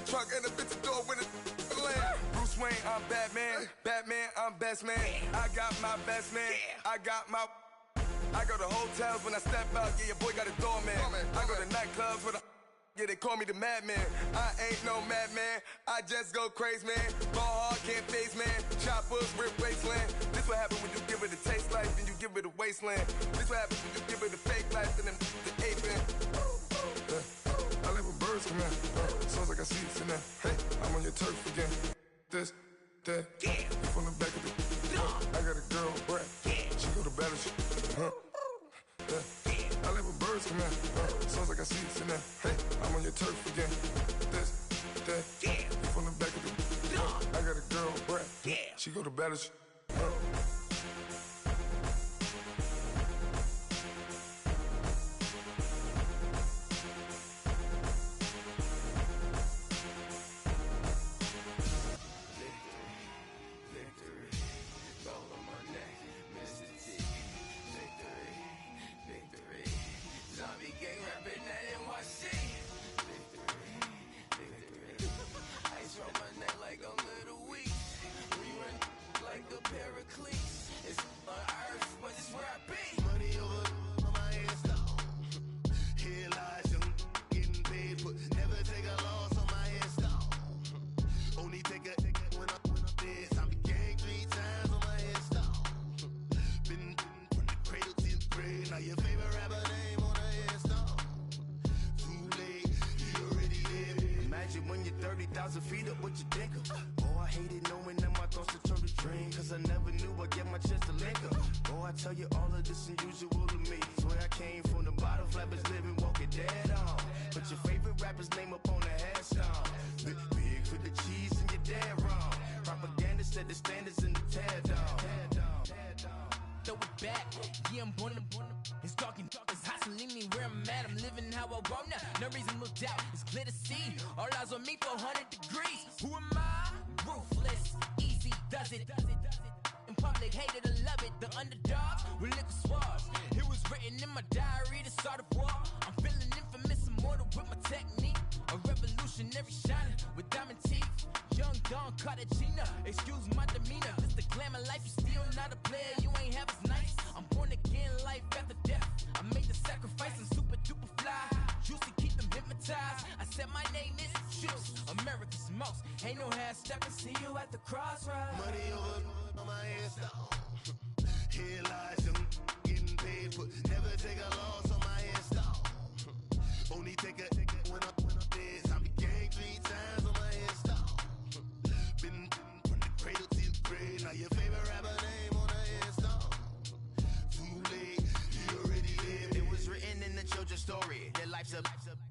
truck and a bitch door when it land. Bruce Wayne, I'm Batman. Batman, I'm best man. I got my best man. I go to hotels when I step out. Yeah, your boy got a doorman. I go to nightclubs with a. Yeah, they call me the madman. I ain't no madman. I just go crazy, man. Ball hard, can't face, man. Choppers, rip wasteland. This what happens when you give it a taste life, then you give it a wasteland. This what happens when you give it a fake life, and then the aping. I live with birds from here. Sounds like I see it in there. Hey, I'm on your turf again. This, that, you from the back of the. I got a girl, Brad. She go to battleship. I live with birds from here. Sounds like I see it in there. Hey, I'm on your turf again. This, that, you from the back of the. I got a girl, Brad. She go to battleship.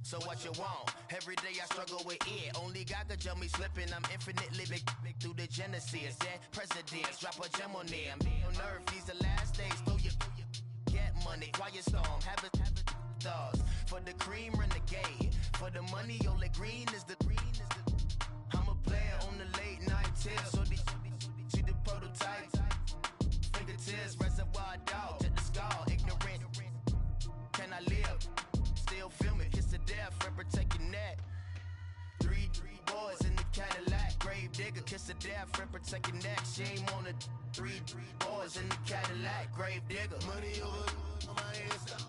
So what you want? Every day I struggle with it. Only God could tell me slipping. I'm infinitely big through the Genesis. That presidents drop a gem on them. On earth, these the last days. Throw your get money, quiet storm. Have it thoughts for the cream renegade. For the money, only green is the. I'm a player on the late night tip. So see the prototype. Fingertips, reservoir dog to the skull. Ignorant. Can I live? Still film it, kiss to death, friend protect your neck. Three boys in the Cadillac, grave digger, kiss to death, friend protect your neck. Shame on the three boys in the Cadillac, grave digger. Money over my head down.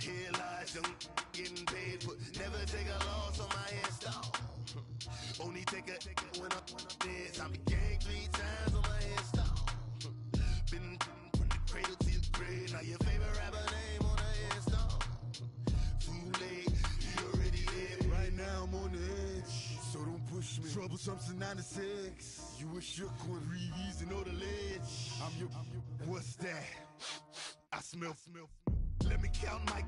Here lies young, getting paid for. Never take a loss on my head down. Only take a when I'm dead. I be gang 3 times on my head down. Been from the cradle to the grave. Now your favorite rapper name on the head down. Right now I'm on the edge, so don't push me. Troublesome to 96. You a shook one, breathe and know the ledge. I'm your, what's that? I smell. Let me count my.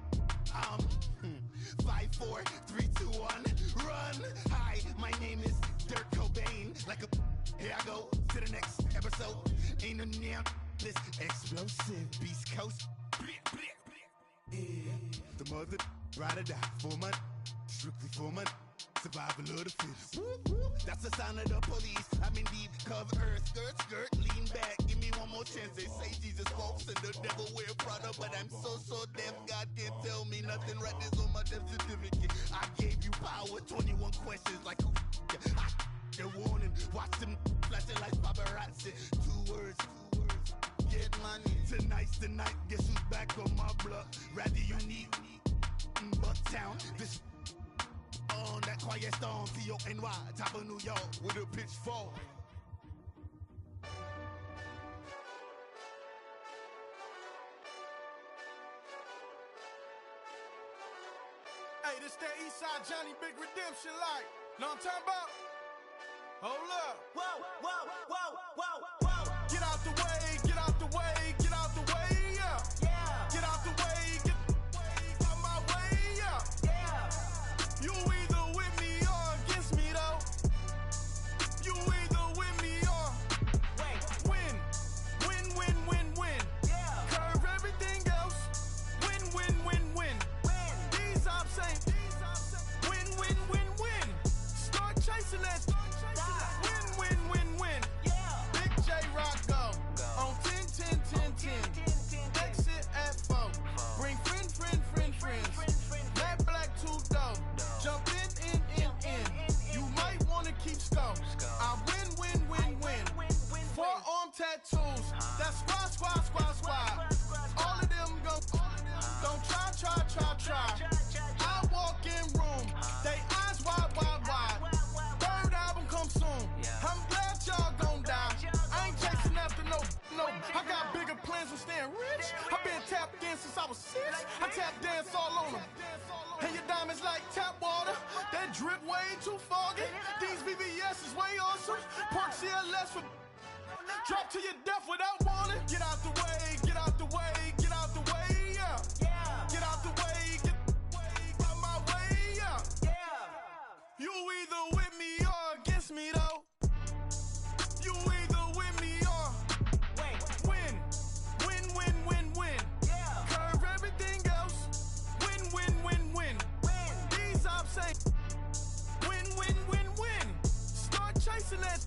5, 4, 3, 2, 1, run. Hi, my name is Dirk Cobain. Like a, here I go to the next episode. Ain't no damn this explosive Beast Coast. Yeah. The mother ride or die for money, strictly for money. Survival of the fittest. That's the sign of the police. I'm in deep cover earth, skirt, lean back, give me one more chance. They say Jesus walks and the devil wear Prada, but I'm so deaf, God can't tell me nothing. Right this on my death certificate. I gave you power, 21 questions like who the warning. Watch them flashing like paparazzi. Two words. Get money. Tonight's the night. Guess who's back on my block? Rather unique, Bucktown. This on that quiet storm. T-O-N-Y, top of New York with a pitchfork. Hey, this that Eastside Johnny Big Redemption like. Know what I'm talking about? Hold up. Whoa, whoa, whoa, whoa, whoa. Get out the way, get out the way, get out the way, yeah. Yeah. Get out the way, get out my way, yeah. Yeah. You either with me or against me, though. You either with me or win. Win, win, win, win. Yeah. Curve everything else. Win, win, win, win. These ops ain't win, win, win, win. Start chasing that. Win, win, win, win. Yeah. Big J Rock go on 10, 10, 10, 10. Exit at 4. Bring friends. Matt Black 2 dope. Jump in. You might wanna keep scope. I win. Forearm tattoos. That's squad. All of them go. Don't try. I walk in room. They eyes wide. Third album come soon. I'm glad y'all gon' die. I ain't chasing after no. I got bigger plans for staying rich. I been tapped in since I was 6. I tap dance all on them. And your diamonds like tap water. That drip way too foggy. These VVS is way awesome. Park CLS for drop to your death without warning. Get out the way, get out the way, get out the way, yeah. Get out the way, get out my way, yeah. You either with me or against me, though. You either with me or win. Curve everything else. Win. These ops ain't win. Start chasing that.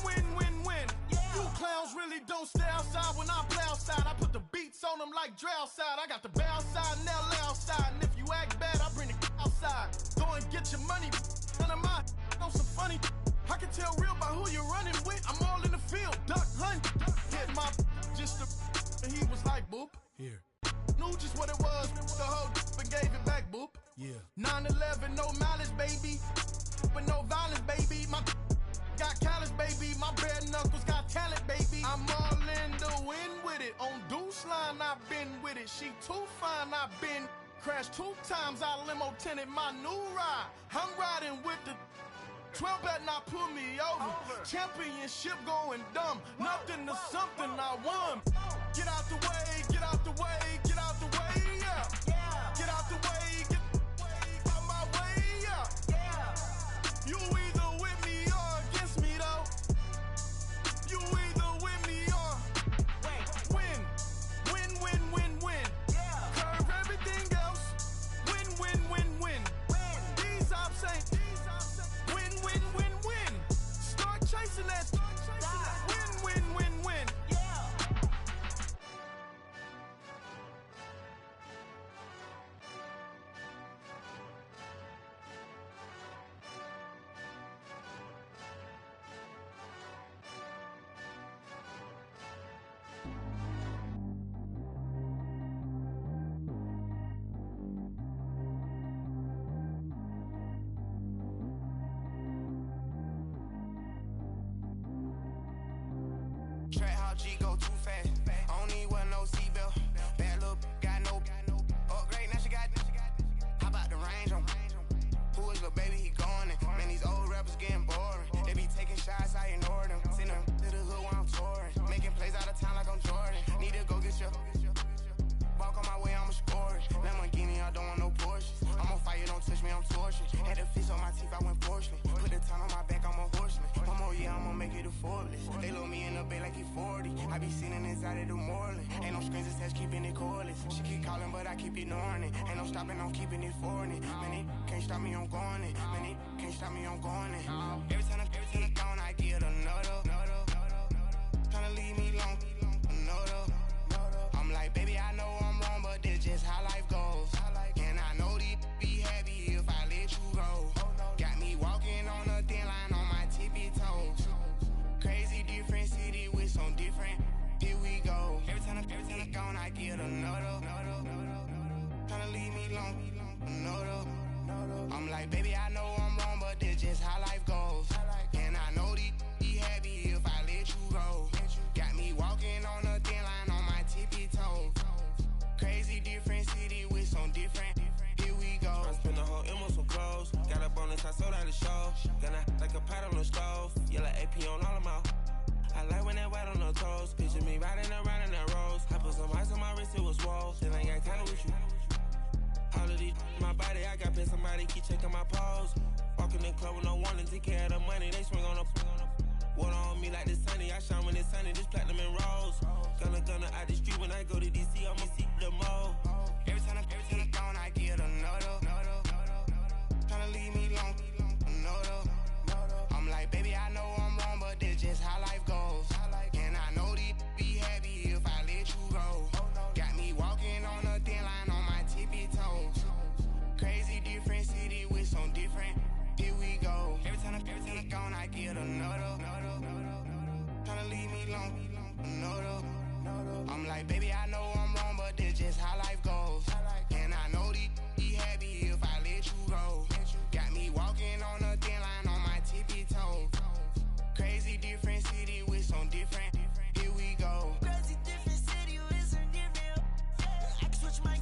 Win. You clowns really don't stay outside when I play outside. I put the beats on them like Dre outside. I got the bow side and LA outside. And if you act bad, I bring the outside. Go and get your money. None of my know some funny. I can tell real by who you're running with. I'm all in the field. Duck hunt. Hit my just and he was like, boop. Here. Knew just what it was. The whole and gave it back, boop. Yeah. 9/11, no malice, baby. But no violence, baby. My got callous, baby. My bare knuckles got talent, baby. I'm all in the wind with it. On Deuce Line, I've been with it. She too fine, I've been crashed 2 times. I limo tinted my new ride. I'm riding with the 12 better not pull me over. Championship going dumb. Nothing to something I won. Get out the way, get out the way, get out the way, yeah. Get out the way, get out my way, yeah. You either with me or against me, though. You either with me or win. Curve everything else. Win. These ops ain't win. Start chasing that. Win. Track how G go too fast. I don't need one no seatbelt. Bad little got no upgrade. Now she got. How about the range on? Who is the baby? He going in. Man, these old rappers getting boring. They be taking shots, I ignore them. Send them to the hood while I'm touring. Making plays out of town like I'm Jordan. Need to go get your. Walk on my way, I'ma score it. Lamborghini, I don't want no Porsche. I'm on fire, don't touch me, I'm torching. Had the fish on my teeth, I went porcelain. Put the time on my back, I'm a horseman. One more year, I'ma make it a Forbes. They load me in the bay like he 40. I be sitting inside of the Moreland. Ain't no strings attached, keeping it cordless. She keep calling, but I keep ignoring it. Ain't no stopping, I'm keeping it foreign. Man, it can't stop me, I'm going it. Man, it can't stop me, I'm going it. Every time I gone, I get another. Tryna leave like, baby, I know I'm wrong, but this just how life goes. And I know be happy if I let you go. Got me walking on a thin line on my tippy toes. Crazy different city with some different. Here we go. I spent the whole M on some clothes. Got up on this, I sold out the show. Gonna like a pot on the stove. Yellow AP on all of my. I like when that white on the toes. Picture me riding around in that rose. I put some ice on my wrist, it was swole. Then I got tired with you. All of these my body, I got pissed. Somebody keep checking my pose. Walking in club with no warning, take care of the money. They swing on the water on me like the sunny. I shine when it's sunny, this platinum and rose. Gonna out the street when I go to DC, I'ma see the mode. Every time I'm gone, I get another. Tryna leave me long, another. I'm like, baby, I know I'm wrong, but this just how life goes. And I know be happy if I let you go. Got me walking on a thin line on my tippy toes. Crazy different city with some different. Here we go. Every time I'm gone, I get another. Tryna leave me long, another. I'm like, baby, I know I'm wrong, but this just how life goes. And I know be happy if I let you go. Got me walking on a thin line on my tippy toes. Crazy different city with some different. Here we go. Crazy different city with some different. I can switch my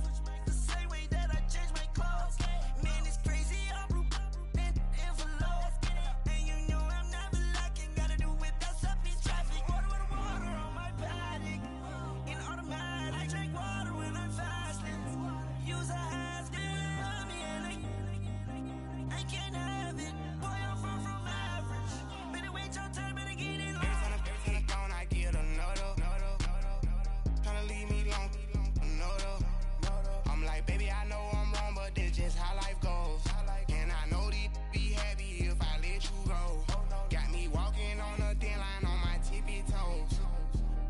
the same way that I change my clothes. Man, it's crazy. I'm envelope. And you know I'm never lacking. Gotta do it. That's up in traffic. Water on my paddock. In automatic. I drink water when I'm fasting. Use a ass on me and I can't have it. Boy, I'm far from average. Better wait your turn, better get in line. Every time I'm gone, I get another. Tryna leave me long, another. I'm like, baby, I know I'm wrong, but this just how life goes. And I know be happy if I let you go. Got me walking on a thin line on my tippy toes.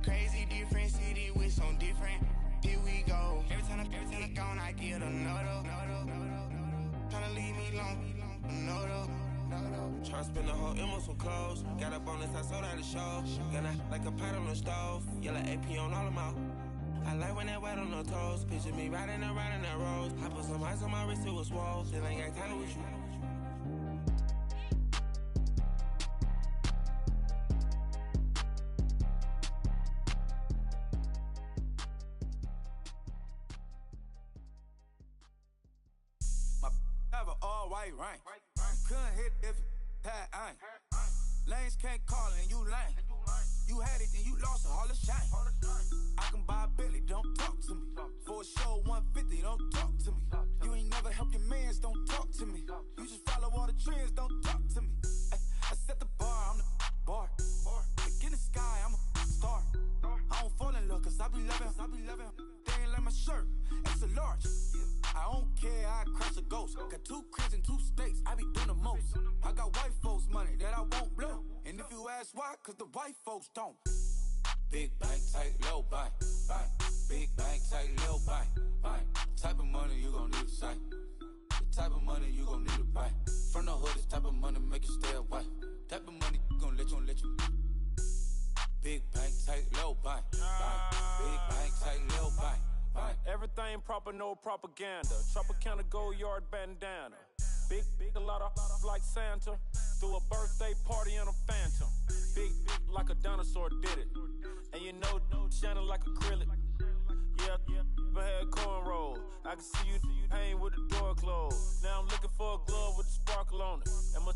Crazy different city with some different. Here we go. Every time I'm gone, I get another. Tryna leave me long, another. Tryna spend the whole M on some clothes. Got up on this, I sold out the show. Gonna like a pot on the stove. Yellow AP on all of my. I like when that white on the toes. Picture me riding around in that rose. I put some ice on my wrist, it was swole. Then I got tired with you. My have an all white rank. Couldn't hit if it had ain't. Lanes can't call it and you lame. You had it and you lost it, all the shame. I can buy a Billy, don't talk to me. For a show 150, don't talk to me. You ain't never helped your mans, don't talk to me. You just follow all the trends, don't talk to me. I set the bar, I'm the bar. Like in the sky, I'm a star. I don't fall in love cause I be loving. They ain't like my shirt, it's a large. I don't care, I crash a ghost. Got 2 cribs in 2 states, I be doing the most. I got white folks money that I won't blow. And if you ask why, cause the white folks don't. Big bank, tight, low bank. Big bank, tight, low bank. Type of money you gon' need to sight. The type of money you gon' need to buy. From the hood, this type of money make you stay away. Type of money gon' let you. Big bank, tight, low bank. Big bank, tight, low bank. Everything proper, no propaganda. Tropicana gold yard bandana. Big, a lot of like Santa. Threw a birthday party in a phantom. Big like a dinosaur did it. And you know, shining like acrylic. Yeah, but had cornrow. I can see you hang with the door closed. Now I'm looking for a glove with a sparkle on it. And my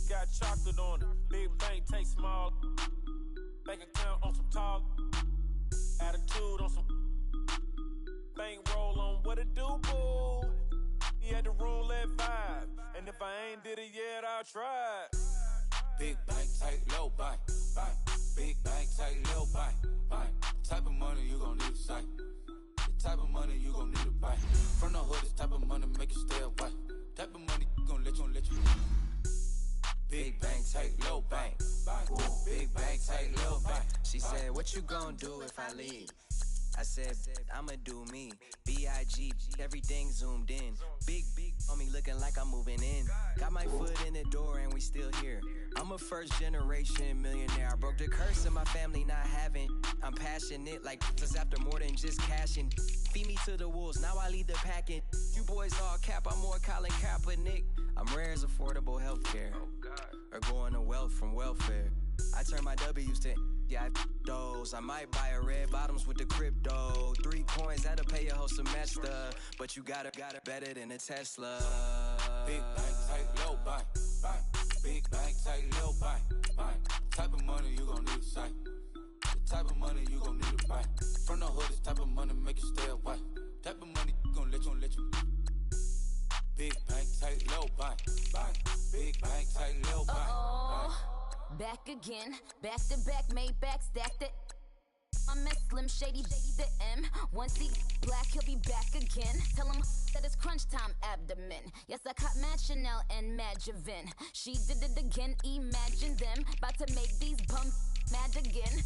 got chocolate on it. Big bank, take small. Bank account on some tall. Attitude on some. Bank roll on what it do, boo. He had the roulette vibe. And if I ain't did it yet, I'll try. Big bank, tight, low bank. Big bank, tight, low bank. Type of money you gon' need to sight. The type of money you gon' need to buy. From the hood, this type of money make you stay away. Type of money gon' let you. Big bank, tight, low bank. Big bank, tight, low bank. She said, what you gon' do if I leave? I said, I'ma do me. B.I.G. Everything zoomed in. Big on me looking like I'm moving in. Got my foot in the door and we still here. I'm a first generation millionaire. I broke the curse of my family not having. I'm passionate like this after more than just cashing. Feed me to the wolves, now I lead the packing. You boys all cap, I'm more Colin Kaepernick. I'm rare as affordable healthcare. Or going to wealth from welfare. I turn my W's to those. I might buy a red bottoms with the crypto. 3 coins, that'll pay your whole semester. But you got it better than a Tesla. Big bank, tight, low buy. Big bank, tight, low buy. Type of money you gon' need to sight. The type of money you gon' need to buy. From the hood, this type of money make you stay away. Type of money gon' let you. Big bank, tight, low buy. Big bank, tight, low buy. Back again, back to back, made back, stacked it. I'm at Slim Shady, the M. Once he black, he'll be back again. Tell him that it's crunch time abdomen. Yes, I caught Mad Chanel and Mad Javin. She did it again, imagine them. About to make these bum mad again.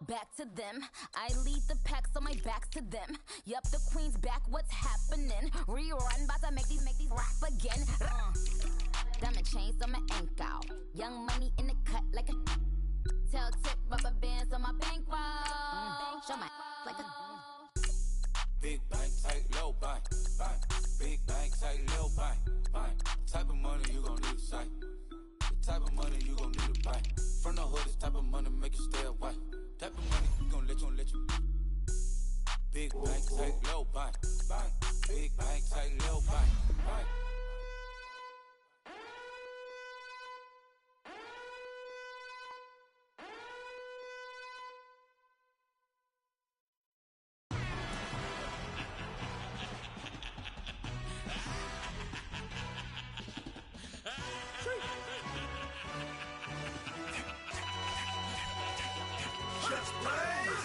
Back to them. I lead the pack, so my back's to them. Yup, the queen's back, what's happening? Rerun, about to make these rap again. Diamond chains on my ankle. Young money in the cut like a tail tip, rubber bands on my bankroll. Show my like a big bank, tight, low buy. Big bank, tight, low buy. Type of money you gon' need to sight. The type of money you gon' need to buy. From the hood, this type of money make you stay away. Type of money you gon' let you. Big bank, tight, low buy. Big bank, tight, low buy.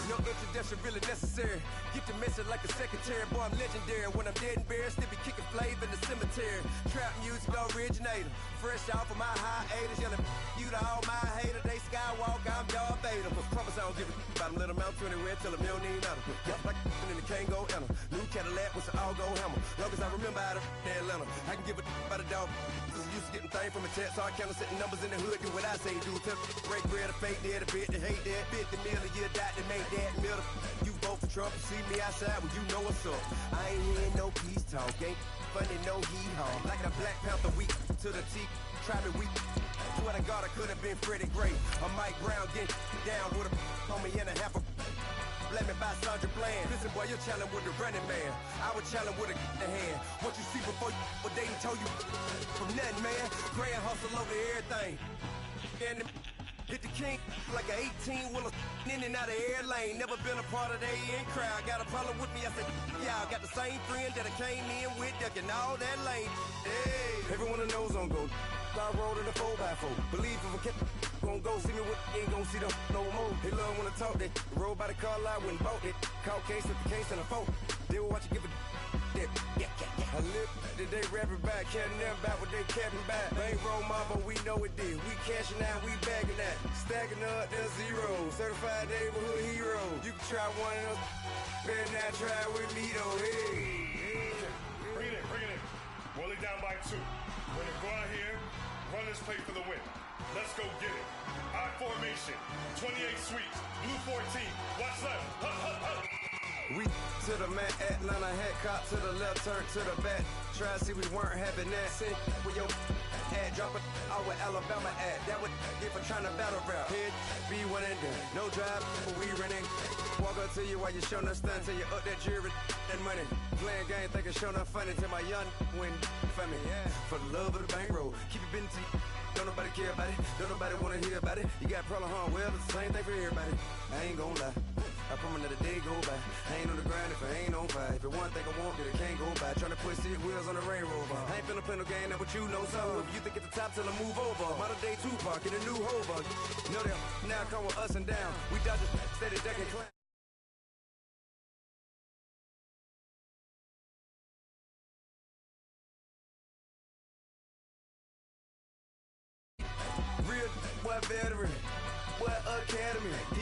No introduction really necessary. Get the message like a secretary. Boy, I'm legendary. When I'm dead and buried, still be kicking flavor in the cemetery. Trap music originator. Fresh off of my hiatus. Yelling you to all my haters. They skywalk, I'm Darth Vader. But promise I don't give a about them. Let them out to anywhere. Tell them you don't need nothing. Got like and the can't go enter. New Cadillac with an all-go hammer. Long as I remember how to Atlanta. I can give a about a dog. Cause I'm used to getting things from a text. So I count setting numbers in the hood. Do what I say do. Tell break bread, a fake dead, a bit, they hate that. Bit the mill, a year died to make that middle. You vote for Trump, you see me outside, well you know what's up. I ain't hearing no peace talk, ain't funny, no hee-haw. Like the Black Panther weak to the teeth, try me weak. Swear to God I could have been Freddie Gray. Or Mike Brown getting down with a on me and a half a blame me by Sandra Bland. Listen boy, you're challenging with the running man. I was challenging with a hand. What you see before you, what they told you from nothing, man. Grand hustle over everything. And hit the king like an 18-wheeler in and out of air lane. Never been a part of the in crowd. Got a problem with me, I said, y'all got the same friend that I came in with, ducking all that lane. Hey, everyone knows on go. I rolled in a 4x4. Believe if I kept gon' go see me with ain't gon' see them no more. They love when I talk that. Roll by the car lot when bought it. Call case at the case and a phone. They will watch you give a that. I live that they rapping back, caring them about what they capping back. Bankroll mama, we know it did. We cashing out, we bagging that. Stacking up, there's zero. Certified neighborhood hero. You can try one of those. Better not try with me though. Hey. Bring it in. Roll it down by 2. We're gonna go out here, run this play for the win. Let's go get it. I formation, 28 sweeps, blue 14. Watch left. Hut. We to the man, Atlanta hat cop to the left, turn to the back. Try to see we weren't having that. Send with your ad, drop it out with Alabama ad. That would if I'm trying to battle rap. Head, be one and done. No drive, but we running. Walk up to you while you showing us stunt till you up that jewelry and money. Playing game, thinking showing up funny till my young win for me. Yeah. For the love of the bankroll, keep it busy. Don't nobody care about it. Don't nobody wanna hear about it. You got problem, huh? Well, it's the same thing for everybody. I ain't gon' lie. I promise that a day go by. I ain't on the grind if I ain't on fire. If it one thing I want, then it can't go by. Tryna put 6 wheels on the Range Rover. I ain't finna play no game, that what you know. So if you think at the top till I move over. Modern day Tupac in a new hover. Know that now come with us and down. We dodge it, steady ducking clown. Real boy veteran, boy academy. He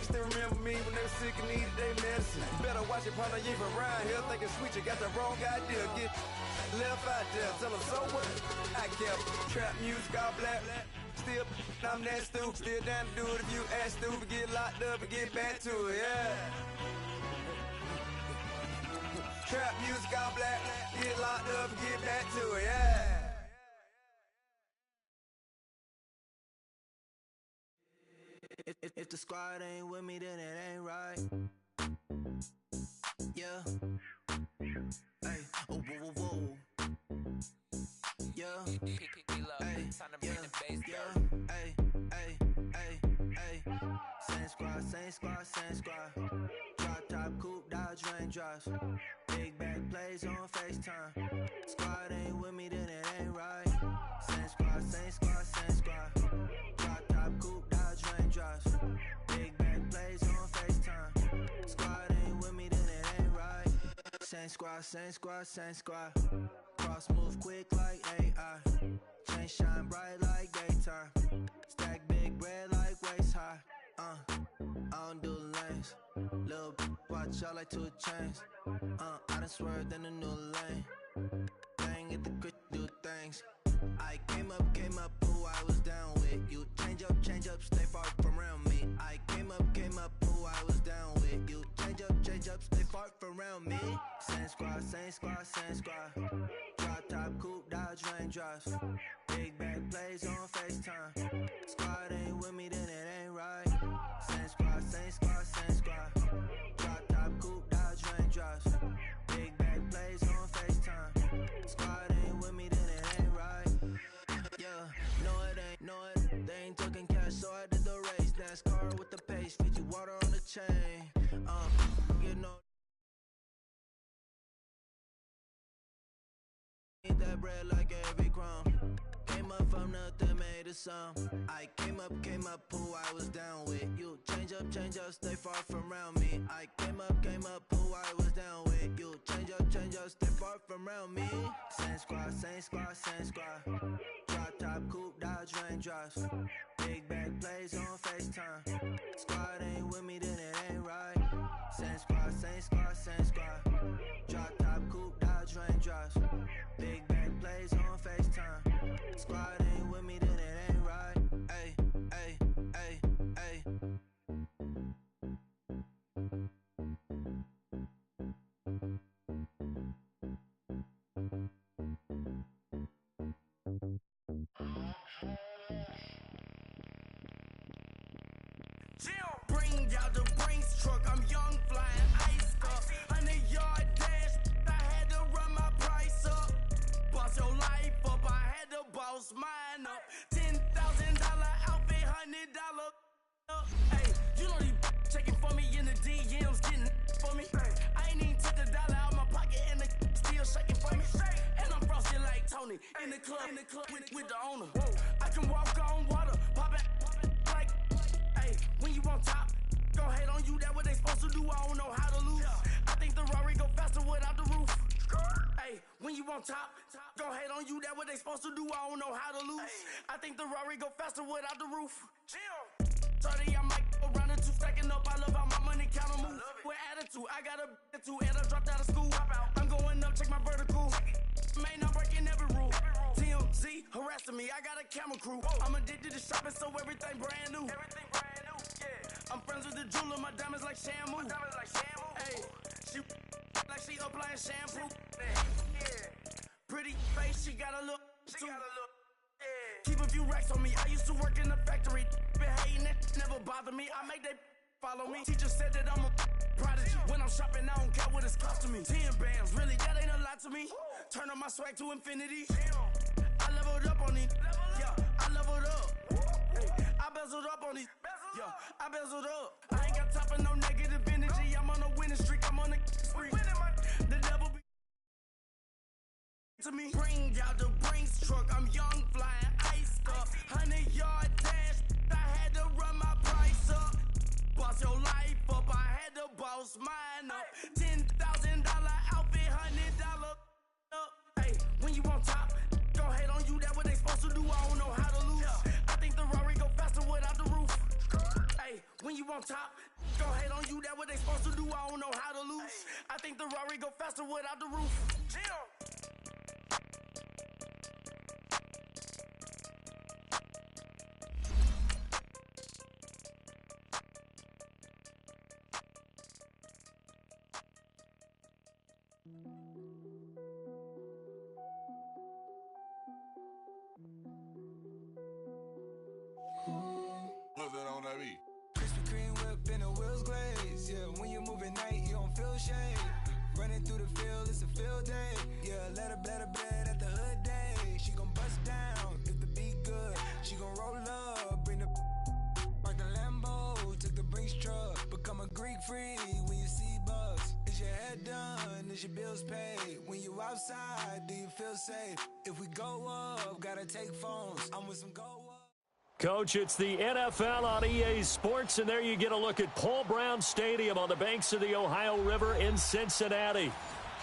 still remember me. me when they're sick and needed their medicine. Better watch it, partner, you ain't from around here thinking sweet, you got the wrong idea. Get left out there, tell them so what? I kept trap music all black. Still, I'm that stupid. Still down to do it if you ask stupid. Get locked up and get back to it, yeah. Trap music all black. Get locked up and get back to it, yeah. If the squad ain't with me, then it ain't right. Yeah. Hey, oh, whoa, whoa, whoa. Yeah. Hey, yeah. Hey, hey, hey, hey. Same squad, same squad, same squad. Drop top, coupe, Dodge raindrops. Big back plays on FaceTime. Squad ain't with me, then it ain't right. Same squad, same squad, same squad. Drop top, coupe, Dodge raindrops. Big back plays on FaceTime. Squad ain't with me, then it ain't right. Same squad, same squad, same squad. Cross move quick like AI. Chain shine bright like daytime. Stack big bread like waist high. I don't do lanes. Little watch out like 2 chains. I done swerved in a new lane. Bang at the crit, do things. I came up, who I was down with. You change up, stay far from around me. I came up, who I was down with. You change up, stay far from around me. Same squad, same squad, same squad. Drop top, coupe, Dodge raindrops. Big back plays on FaceTime. Squad ain't with me, then it ain't right. Same squad, same squad, same squad. Drop top, coupe, Dodge raindrops. Big back plays on FaceTime. Squad ain't with me, then it ain't right. Yeah, no it ain't, they ain't talking cash, so I did the race. NASCAR with the pace, feed you water on the chain. You know. Eat that bread like every crumb. Came up from nothing, made a sum. I came up, who I was down with. You change up, stay far from around me. I came up, who I was down with. You change up, stay far from around me. Same squad, same squad, same squad. Drop top, coupe, Dodge raindrops. Big back plays on FaceTime. Squad ain't with me, then it ain't right. Same squad, same squad, same squad. Drop top, coupe, Dodge raindrops. Big back plays on FaceTime. Squad ain't with me, then it ain't right. Ay, ay, ay, ay. Bring out the Brinks truck, I'm young, flying ice cup. 100-yard dash, I had to run my price up. Boss your life up, I had to boss mine up. $10,000 outfit, $100 up. Hey, you know these checking for me in the DMs, getting for me. I ain't even took $1 out my pocket and the still shaking for me. And I'm frosted like Tony in the club with the owner. I can walk on water, pop it like. Hey, when you on top, gon' hate on you, that what they supposed to do, I don't know how to lose. I think the Rari go faster without the roof. Hey, when you on top, gon' hate on you, that what they supposed to do, I don't know how to lose. I think the Rari go faster without the roof. 30, I might go round the 2 stacking up, I love how my money count on move. With attitude, I got a attitude, and I dropped out of school. I'm going up, check my vertical. Man, I'm breaking every rule. TMZ harassing me, I got a camera crew. I'm addicted to shopping, so everything brand new. I'm friends with the jeweler, my diamonds like shampoo. Hey, she like she applying shampoo. Pretty face, she got a look. Keep a few racks on me. I used to work in the factory. Been hating it, never bother me. I make they follow me. Teacher said that I'm a prodigy. When I'm shopping, I don't care what it's costing me. 10 bands, really, that ain't a lot to me. Turn on my swag to infinity. I leveled up on these. Yeah, I leveled up. I bezeled up on these. Yeah, I bezeled up. I ain't got time for no negative energy. I'm on a winning streak. I'm on a spree. The devil be to me. Bring out the Brinks truck. I'm young, flying ice up. 100-yard dash. I had to run my price up. Boss your life up. I had to boss mine up. $10,000 outfit, $100 up. Hey, when you on top, gon' hate on you. That what they supposed to do. I don't know how to lose. I think the Rari go faster without the roof. Hey, when you on top, gon' hate on on you, that what they supposed to do. I don't know how to lose. I think the Rari go faster without the roof. What's that on that beat? Krispy Kreme whip and the wheels glaze. Yeah, when you move at night, you don't feel shade. Running through the field, it's a field day. Yeah, let her bed at the hood day. She gon' bust down if the beat good. She gon' roll up, bring the park the Lambo, took the Brinks truck. Become a Greek freak when you see bugs. Is your head done? Is your bills paid? When you outside, do you feel safe? If we go up, gotta take phones. I'm with some go up. Coach, it's the NFL on EA Sports, and there you get a look at Paul Brown Stadium on the banks of the Ohio River in Cincinnati.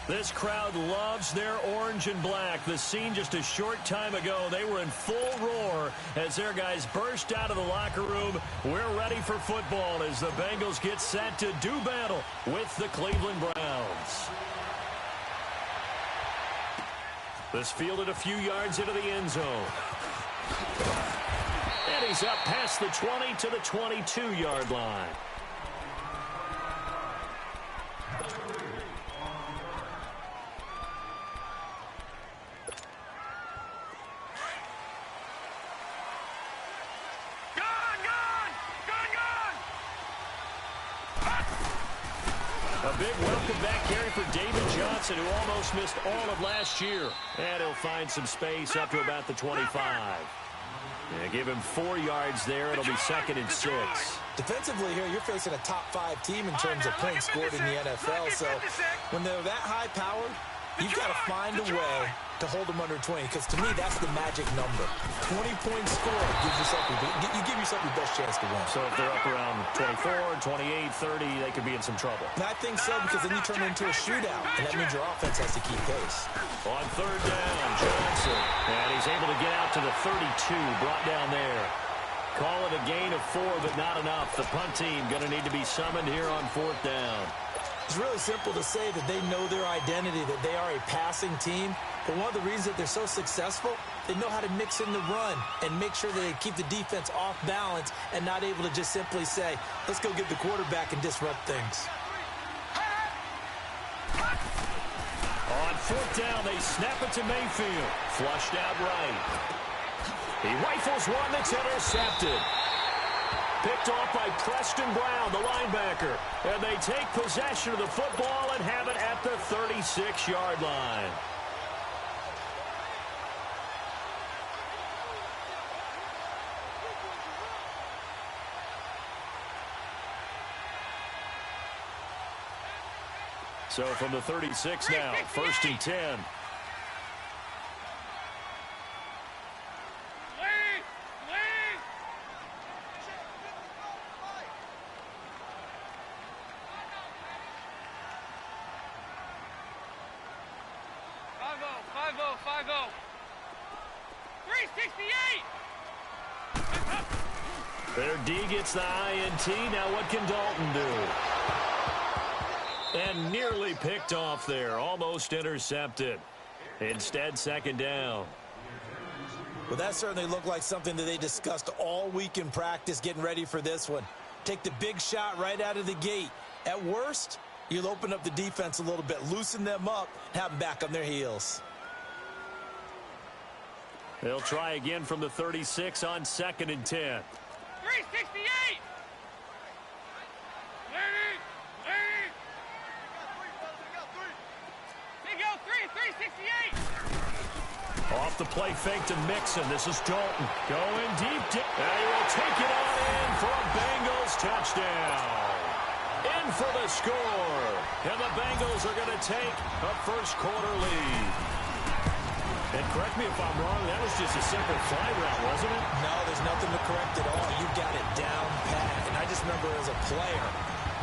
This crowd loves their orange and black. The scene just a short time ago, they were in full roar as their guys burst out of the locker room. We're ready for football as the Bengals get set to do battle with the Cleveland Browns. This fielded a few yards into the end zone. And he's up past the 20 to the 22-yard line. A big welcome back carry for David Johnson, who almost missed all of last year. And he'll find some space up to about the 25. Yeah, give him 4 yards there. It'll be 2nd and 6. Defensively here, you're facing a top-5 team in terms of points scored in the NFL. So when they're that high-powered, you've got to find a way to hold them under 20, because to me, that's the magic number. 20 points scored gives yourself you give yourself your best chance to win. So if they're up around 24, 28, 30, they could be in some trouble. And I think so, because then you turn it into a shootout, and that means your offense has to keep pace. On 3rd down, Johnson. And he's able to get out to the 32, brought down there. Call it a gain of 4, but not enough. The punt team going to need to be summoned here on 4th down. It's really simple to say that they know their identity, that they are a passing team. But one of the reasons that they're so successful, they know how to mix in the run and make sure that they keep the defense off balance and not able to just simply say, let's go get the quarterback and disrupt things. On 4th down, they snap it to Mayfield. Flushed out right. He rifles one that's intercepted. Picked off by Preston Brown, the linebacker. And they take possession of the football and have it at the 36-yard line. So from the 36 now, 1st and 10. Their D gets the INT. Now what can Dalton do? And nearly picked off there. Almost intercepted. Instead, 2nd down. Well, that certainly looked like something that they discussed all week in practice getting ready for this one. Take the big shot right out of the gate. At worst, you'll open up the defense a little bit, loosen them up, have them back on their heels. They'll try again from the 36 on 2nd and 10. 368! They go 368! Off the play fake to Mixon. This is Dalton going deep. And he will take it on in for a Bengals touchdown. In for the score. And the Bengals are going to take a first-quarter lead. And correct me if I'm wrong, that was just a simple fly route, wasn't it? No, there's nothing to correct at all. You got it down pat. And I just remember as a player,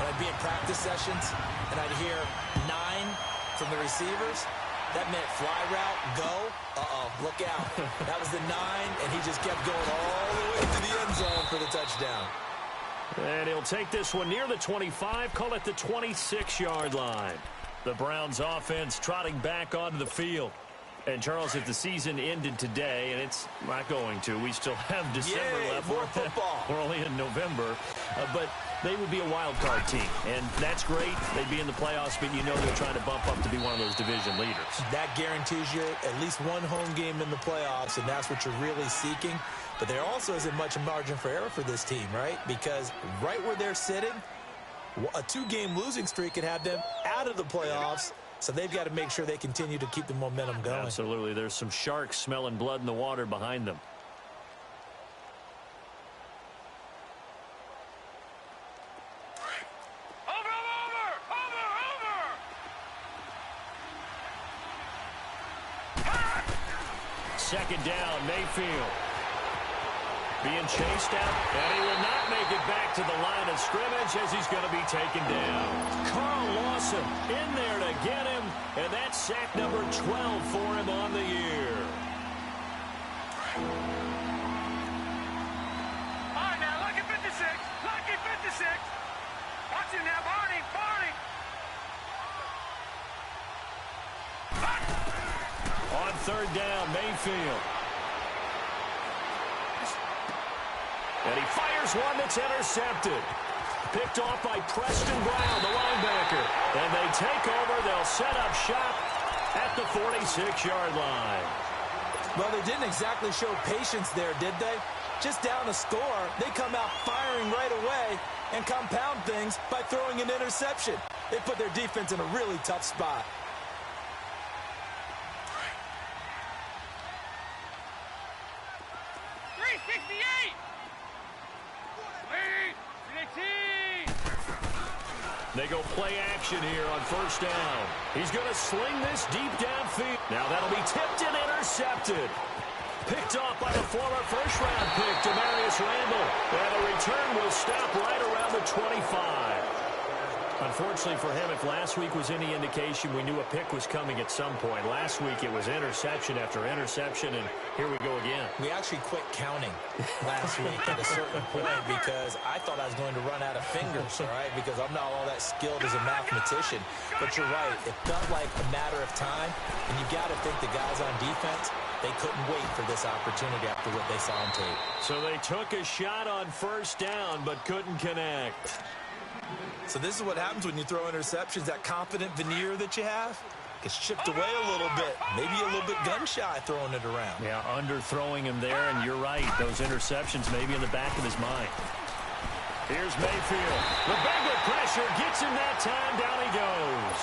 when I'd be in practice sessions, and I'd hear 9 from the receivers, that meant fly route, go, look out. That was the 9, and he just kept going all the way to the end zone for the touchdown. And he'll take this one near the 25, call it the 26-yard line. The Browns offense trotting back onto the field. And, Charles, if the season ended today, and it's not going to, we still have December left. More football. We're only in November. But they would be a wild card team. And that's great. They'd be in the playoffs, but you know they're trying to bump up to be one of those division leaders. That guarantees you at least one home game in the playoffs, and that's what you're really seeking. But there also isn't much margin for error for this team, right? Because right where they're sitting, a 2-game losing streak could have them out of the playoffs. So they've got to make sure they continue to keep the momentum going. Absolutely. There's some sharks smelling blood in the water behind them. Second down, Mayfield. Being chased out, and he will not make it back to the line of scrimmage as he's going to be taken down. Carl Lawson in there to get him, and that's sack number 12 for him on the year. All right, now, lucky 56. Lucky 56. Watch him now, Barney. Barney. On third down, Mayfield. And he fires one that's intercepted. Picked off by Preston Brown, the linebacker. And they take over. They'll set up shop at the 46-yard line. Well, they didn't exactly show patience there, did they? Just down a score, they come out firing right away and compound things by throwing an interception. They put their defense in a really tough spot. They go play action here on first down. He's going to sling this deep downfield. Now that'll be tipped and intercepted. Picked off by the former first-round pick, Demarius Randall. And the return will stop right around the 25. Unfortunately for him, if last week was any indication, we knew a pick was coming at some point. Last week it was interception after interception, and here we go again. We actually quit counting last week at a certain point because I thought I was going to run out of fingers, all right, because I'm not all that skilled as a mathematician. But you're right. It felt like a matter of time, and you got to think the guys on defense, they couldn't wait for this opportunity after what they saw on tape. So they took a shot on first down but couldn't connect. So this is what happens when you throw interceptions. That confident veneer that you have gets chipped away a little bit. Maybe a little bit gun-shy throwing it around. Yeah, underthrowing him there, and you're right. Those interceptions maybe in the back of his mind. Here's Mayfield. The Bengal pressure gets him that time. Down he goes.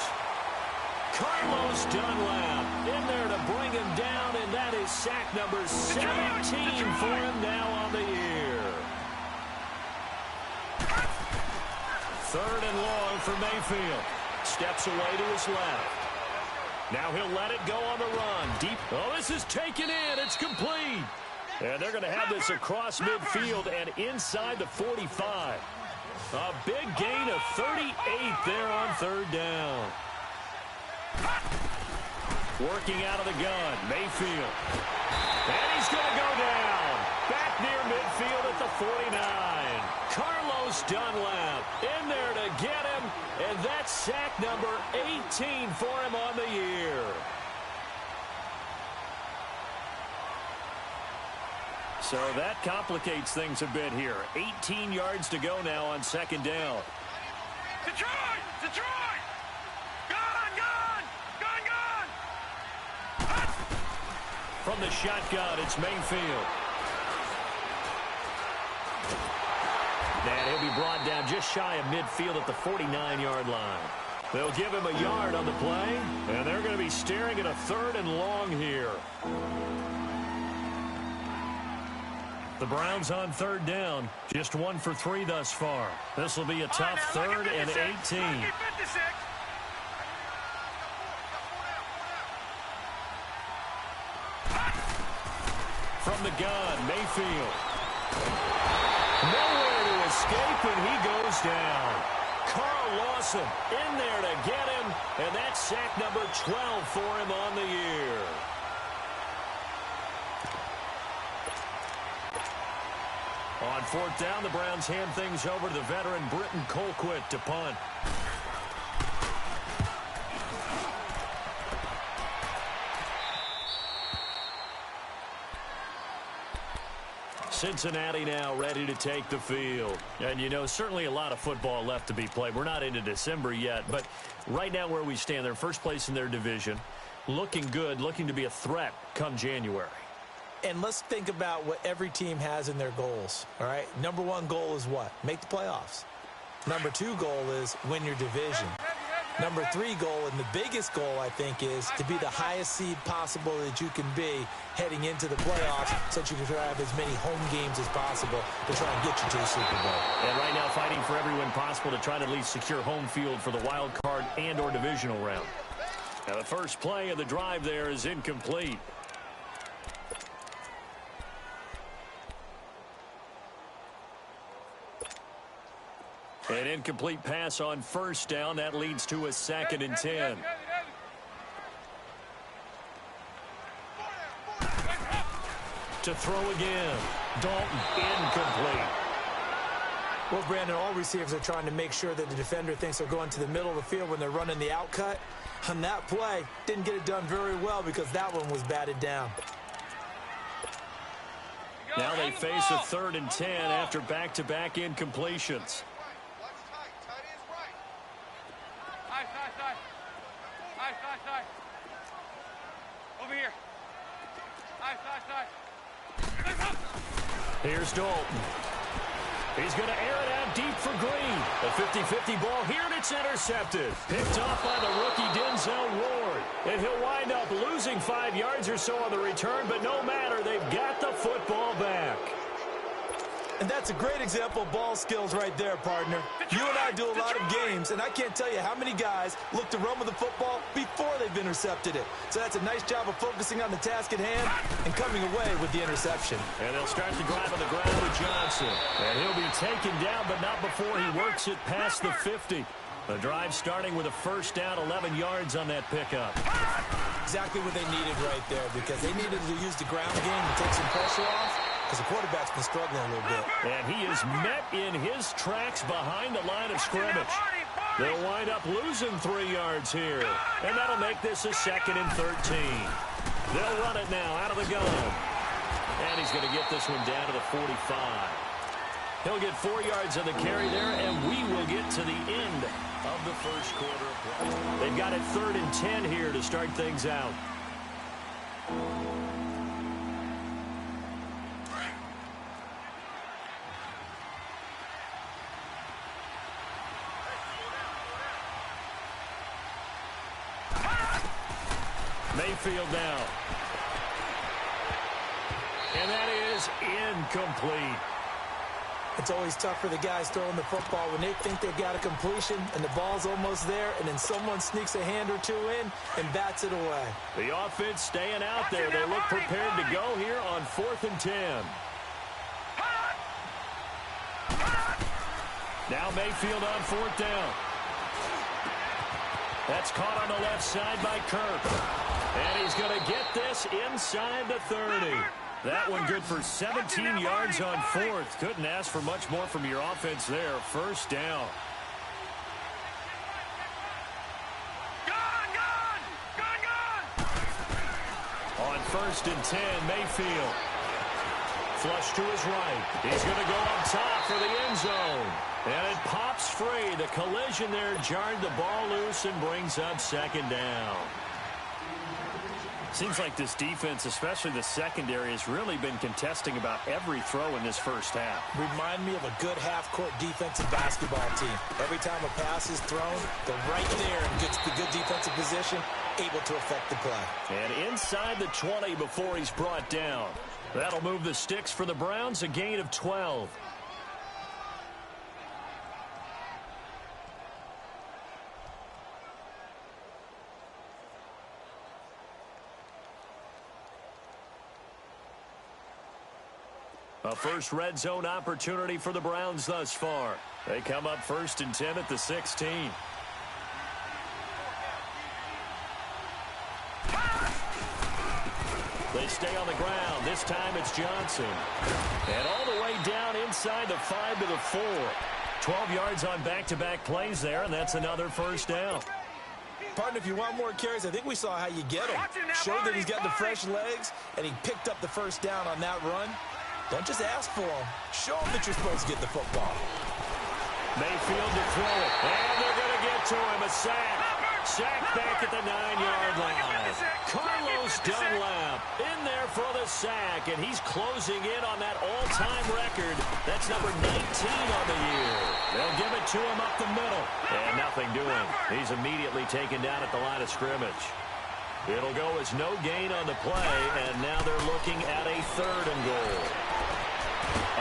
Carlos Dunlap in there to bring him down, and that is sack number 17 for him now on the year. Third and long for Mayfield. Steps away to his left. Now he'll let it go on the run. Deep. Oh, this is taken in. It's complete. And they're going to have this across midfield and inside the 45. A big gain of 38 there on third down. Working out of the gun, Mayfield. And he's going to go down. Back near midfield at the 49. Carlos Dunlap in there to get him, and that's sack number 18 for him on the year. So that complicates things a bit here. 18 yards to go now on second down. Detroit! Detroit! Gun! Gun! Gun! Gun! From the shotgun, it's Mayfield. And he'll be brought down just shy of midfield at the 49-yard line. They'll give him a yard on the play, and they're going to be staring at a third and long here. The Browns on third down, just 1 for 3 thus far. This will be a tough third and 18. From the gun, Mayfield. Nowhere to escape, and he goes down. Carl Lawson in there to get him, and that's sack number 12 for him on the year. On fourth down, the Browns hand things over to the veteran Britton Colquitt to punt. Cincinnati now ready to take the field. And, you know, certainly a lot of football left to be played. We're not into December yet, but right now where we stand, they're first place in their division, looking good, looking to be a threat come January. And let's think about what every team has in their goals, all right? Number one goal is what? Make the playoffs. Number two goal is win your division. Number three goal, and the biggest goal, I think, is to be the highest seed possible that you can be heading into the playoffs so that you can have as many home games as possible to try and get you to the Super Bowl. And right now fighting for every win possible to try to at least secure home field for the wild card and or divisional round. Now the first play of the drive there is incomplete. An incomplete pass on first down. That leads to a 2nd and 10. To throw again. Dalton incomplete. Well, Brandon, all receivers are trying to make sure that the defender thinks they're going to the middle of the field when they're running the out cut. On that play, didn't get it done very well because that one was batted down. Now they face a 3rd and 10 after back-to-back incompletions. Over here. Side. Here's Dalton. He's going to air it out deep for Green. A 50-50 ball here, and it's intercepted. Picked off by the rookie Denzel Ward. And he'll wind up losing 5 yards or so on the return, but no matter, they've got the football back. And that's a great example of ball skills right there, partner. You and I do a lot of games, and I can't tell you how many guys look to run with the football before they've intercepted it. So that's a nice job of focusing on the task at hand and coming away with the interception. And they'll start the drive on the ground with Johnson. And he'll be taken down, but not before he works it past the 50. The drive starting with a first down, 11 yards on that pickup. Exactly what they needed right there, because they needed to use the ground game to take some pressure off, because the quarterback's been struggling a little bit. And he is met in his tracks behind the line of scrimmage. They'll wind up losing 3 yards here. And that'll make this a 2nd and 13. They'll run it now out of the gun. And he's going to get this one down to the 45. He'll get 4 yards on the carry there, and we will get to the end of the first quarter. They've got it 3rd and 10 here to start things out. Mayfield now. And that is incomplete. It's always tough for the guys throwing the football when they think they've got a completion and the ball's almost there, and then someone sneaks a hand or two in and bats it away. The offense staying out there. They look prepared to go here on 4th and 10. Now Mayfield on 4th down. That's caught on the left side by Kirk. And he's going to get this inside the 30. That one good for 17 yards on 4th. Couldn't ask for much more from your offense there. First down. On 1st and 10, Mayfield. Flush to his right. He's going to go up top for the end zone. And it pops free. The collision there jarred the ball loose and brings up 2nd down. Seems like this defense, especially the secondary, has really been contesting about every throw in this first half. Remind me of a good half-court defensive basketball team. Every time a pass is thrown, they're right there and gets the good defensive position, able to affect the play. And inside the 20 before he's brought down. That'll move the sticks for the Browns, a gain of 12. A first red zone opportunity for the Browns thus far. They come up 1st and 10 at the 16. They stay on the ground. This time it's Johnson. And all the way down inside the 5 to the 4. 12 yards on back-to-back plays there, and that's another first down. Partner, if you want more carries, I think we saw how you get him. Showed that he's got the fresh legs, and he picked up the first down on that run. Don't just ask for him. Show him that you're supposed to get the football. Mayfield to throw it, and they're going to get to him. A sack. Sack back at the 9-yard line. Carlos Dunlap in there for the sack, and he's closing in on that all-time record. That's number 19 on the year. They'll give it to him up the middle, and nothing doing. He's immediately taken down at the line of scrimmage. It'll go as no gain on the play, and now they're looking at a 3rd and goal.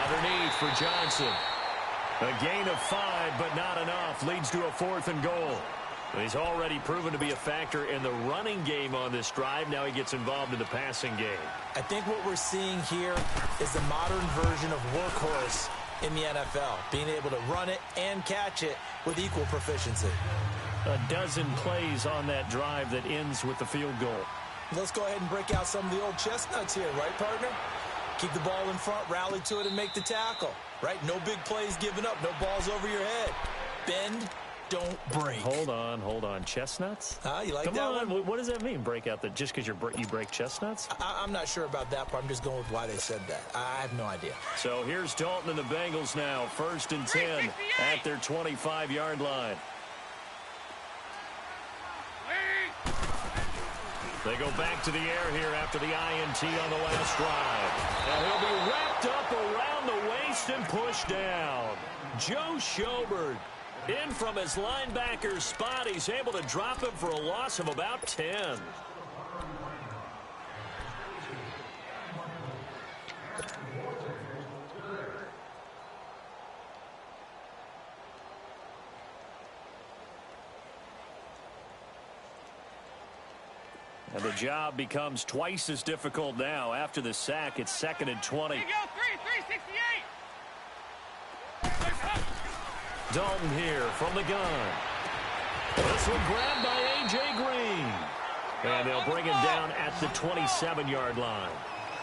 Underneath for Johnson. A gain of 5, but not enough. Leads to a 4th and goal. He's already proven to be a factor in the running game on this drive. Now he gets involved in the passing game. I think what we're seeing here is the modern version of workhorse in the NFL, being able to run it and catch it with equal proficiency. A dozen plays on that drive that ends with the field goal. Let's go ahead and break out some of the old chestnuts here, right, partner? Keep the ball in front, rally to it, and make the tackle, right? No big plays given up, no balls over your head. Bend, don't break. Hold on. Chestnuts? You like Come that on. one? What does that mean, break out? Just because you break chestnuts? I'm not sure about that part. I'm just going with why they said that. I have no idea. So here's Dalton and the Bengals now. 1st and 10 at their 25-yard line. They go back to the air here after the INT on the last drive. And he'll be wrapped up around the waist and pushed down. Joe Schobert in from his linebacker spot. He's able to drop him for a loss of about 10. And the job becomes twice as difficult now. After the sack, it's 2nd and 20. Here you go, 368. Dalton here from the gun. This one grabbed by A.J. Green. And they'll bring him down at the 27-yard line.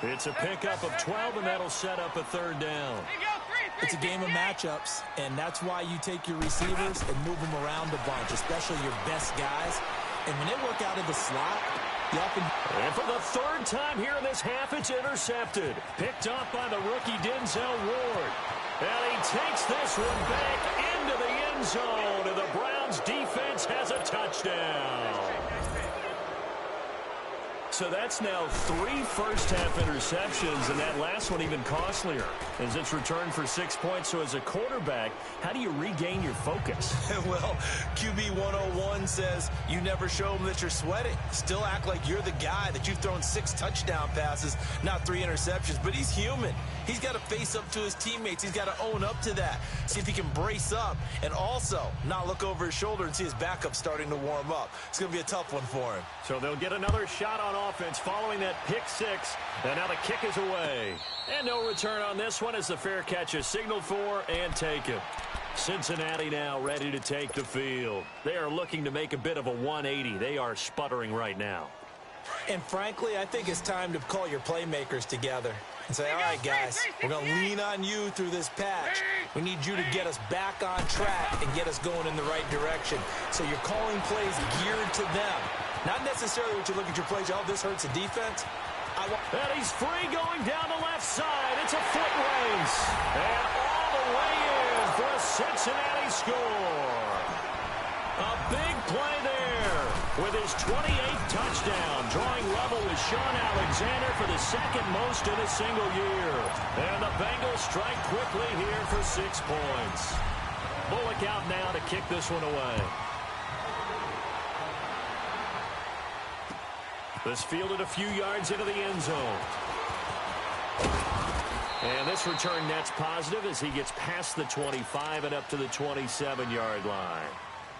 It's a pickup of 12, and that'll set up a 3rd down. It's a game of matchups, and that's why you take your receivers and move them around a bunch, especially your best guys. And when they work out of the slot, and for the 3rd time here in this half, it's intercepted. Picked off by the rookie Denzel Ward. And he takes this one back into the end zone, and the Browns defense has a touchdown. So that's now 3 first-half interceptions, and that last one even costlier as it's returned for 6 points. So as a quarterback, how do you regain your focus? Well, QB 101 says you never show them that you're sweating. Still act like you're the guy, that you've thrown 6 touchdown passes, not 3 interceptions. But he's human. He's got to face up to his teammates. He's got to own up to that. See if he can brace up and also not look over his shoulder and see his backup starting to warm up. It's going to be a tough one for him. So they'll get another shot on offense following that pick 6. And now the kick is away. And no return on this one as the fair catch is signaled for and taken. Cincinnati now ready to take the field. They are looking to make a bit of a 180. They are sputtering right now. And frankly, I think it's time to call your playmakers together and say, all right, guys, we're going to lean on you through this patch. We need you to get us back on track and get us going in the right direction. So you're calling plays geared to them. Not necessarily what you look at your plays, oh, this hurts the defense. And he's free going down the left side. It's a foot race. And all the way in for a Cincinnati score. A big play there with his 28th touchdown, drawing level with Sean Alexander for the 2nd most in a single year. And the Bengals strike quickly here for 6 points. Bullock out now to kick this one away. This fielded a few yards into the end zone. And this return net's positive as he gets past the 25 and up to the 27-yard line.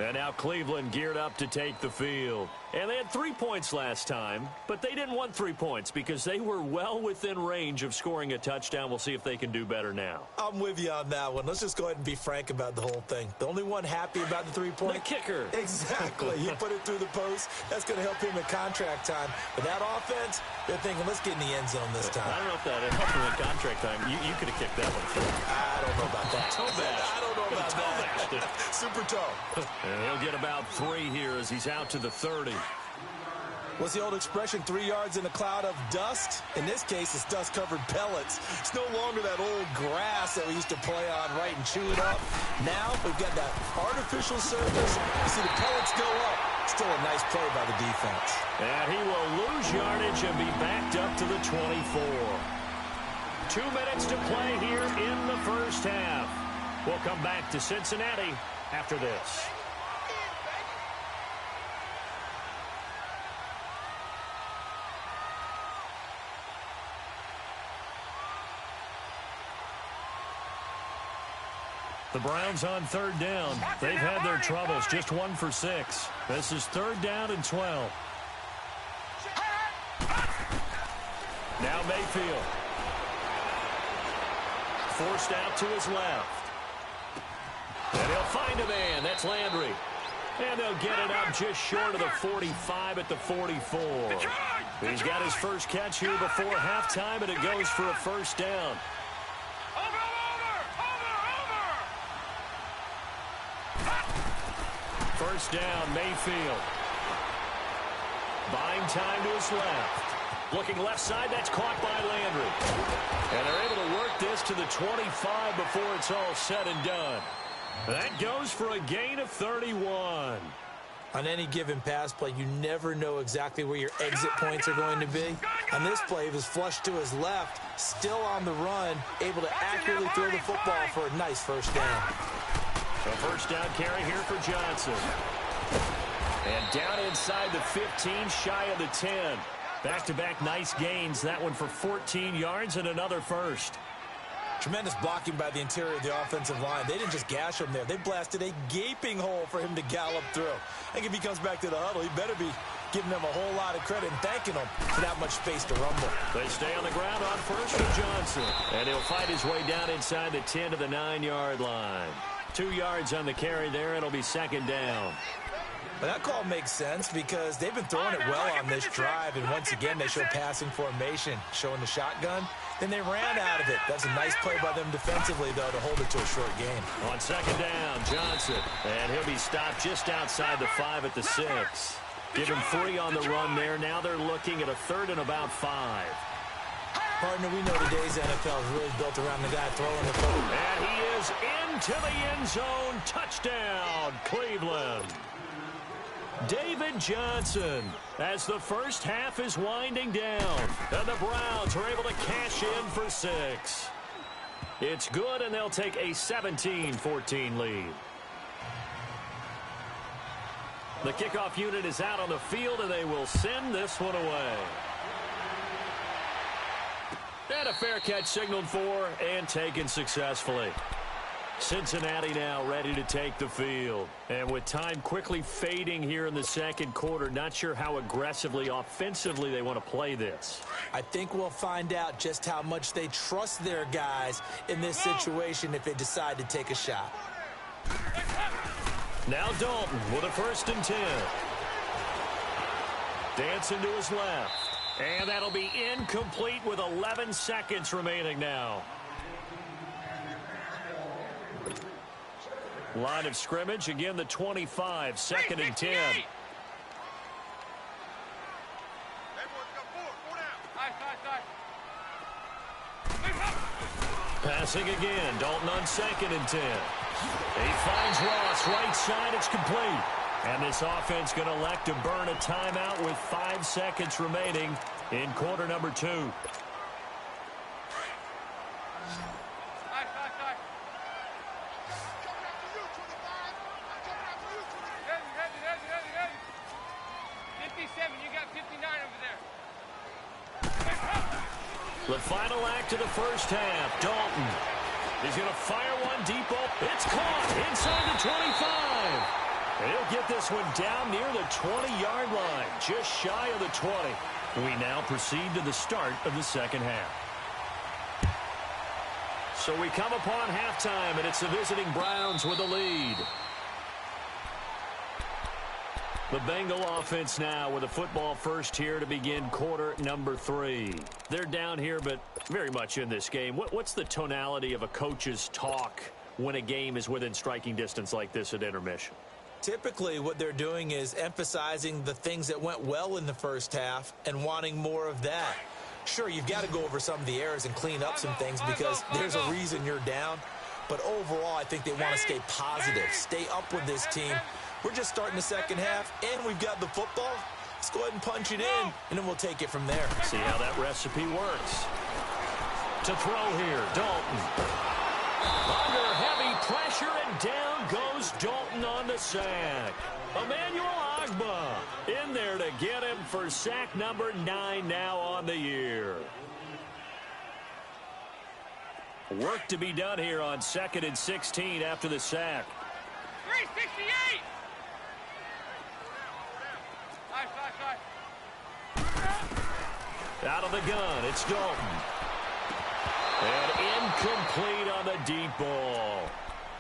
And now Cleveland geared up to take the field. And they had 3 points last time, but they didn't want 3 points because they were well within range of scoring a touchdown. We'll see if they can do better now. I'm with you on that one. Let's just go ahead and be frank about the whole thing. The only one happy about the 3-point? The kicker. Exactly. He put it through the post. That's going to help him in contract time. But that offense, they're thinking, let's get in the end zone this time. I don't know if that helped him in contract time. You could have kicked that one through. I don't know about that. Toe bash. I don't know about that. Super toe. And he'll get about 3 here as he's out to the 30. What's the old expression, 3 yards in a cloud of dust? In this case, it's dust-covered pellets. It's no longer that old grass that we used to play on, right, and chew it up. Now we've got that artificial surface. You see the pellets go up. Still a nice play by the defense. And he will lose yardage and be backed up to the 24. 2 minutes to play here in the first half. We'll come back to Cincinnati after this. The Browns on 3rd down. They've had their troubles, just 1 for 6. This is 3rd down and 12. Now Mayfield. Forced out to his left. And he'll find a man. That's Landry. And they'll get it up just short of the 45 at the 44. He's got his first catch here before halftime, and it goes for a first down. First down, Mayfield. Buying time to his left. Looking left side, that's caught by Landry. And they're able to work this to the 25 before it's all said and done. That goes for a gain of 31. On any given pass play, you never know exactly where your exit points are going to be. On this play, he was flushed to his left, still on the run, able to accurately throw the football for a nice first down. So first down carry here for Johnson. And down inside the 15, shy of the 10. Back-to-back nice gains. That one for 14 yards and another first. Tremendous blocking by the interior of the offensive line. They didn't just gash him there. They blasted a gaping hole for him to gallop through. I think if he comes back to the huddle, he better be giving them a whole lot of credit and thanking them for that much space to rumble. They stay on the ground on first for Johnson. And he'll fight his way down inside the 10 to the 9-yard line. 2 yards on the carry there. It'll be 2nd down. Well, that call makes sense because they've been throwing it well on this drive, and once again they show passing formation, showing the shotgun. Then they ran out of it. That's a nice play by them defensively, though, to hold it to a short gain. On 2nd down, Johnson. And he'll be stopped just outside the 5 at the 6. Give him 3 on the run there. Now they're looking at a 3rd and about 5. Partner, we know today's NFL is really built around the guy throwing the football. And he is into the end zone. Touchdown, Cleveland. David Johnson as the first half is winding down. And the Browns are able to cash in for 6. It's good, and they'll take a 17-14 lead. The kickoff unit is out on the field, and they will send this one away. And a fair catch signaled for and taken successfully. Cincinnati now ready to take the field. And with time quickly fading here in the second quarter, not sure how aggressively, offensively they want to play this. I think we'll find out just how much they trust their guys in this situation if they decide to take a shot. Now Dalton with a 1st and 10. Dancing to his left. And that'll be incomplete with 11 seconds remaining now. Line of scrimmage, again the 25, 2nd and 10. Passing again, Dalton on 2nd and 10. He finds Ross, right side, it's complete. And this offense going to elect to burn a timeout with 5 seconds remaining in quarter number 2. The final act of the first half, Dalton. He's going to fire one deep. It's caught inside the 25. And he'll get this one down near the 20-yard line, just shy of the 20. We now proceed to the start of the second half. So we come upon halftime, and it's the visiting Browns with the lead. The Bengal offense now with a football first here to begin quarter number 3. They're down here, but very much in this game. What's the tonality of a coach's talk when a game is within striking distance like this at intermission? Typically, what they're doing is emphasizing the things that went well in the first half and wanting more of that. Sure, you've got to go over some of the errors and clean up some things because there's a reason you're down. But overall, I think they want to stay positive, stay up with this team. We're just starting the second half, and we've got the football. Let's go ahead and punch it in, and then we'll take it from there. See how that recipe works. To throw here, Dalton. Under heavy pressure, and down goes Dalton on the sack. Emmanuel Agba in there to get him for sack number 9 now on the year. Work to be done here on 2nd and 16 after the sack. 368! Out of the gun, it's Dalton. And incomplete on the deep ball.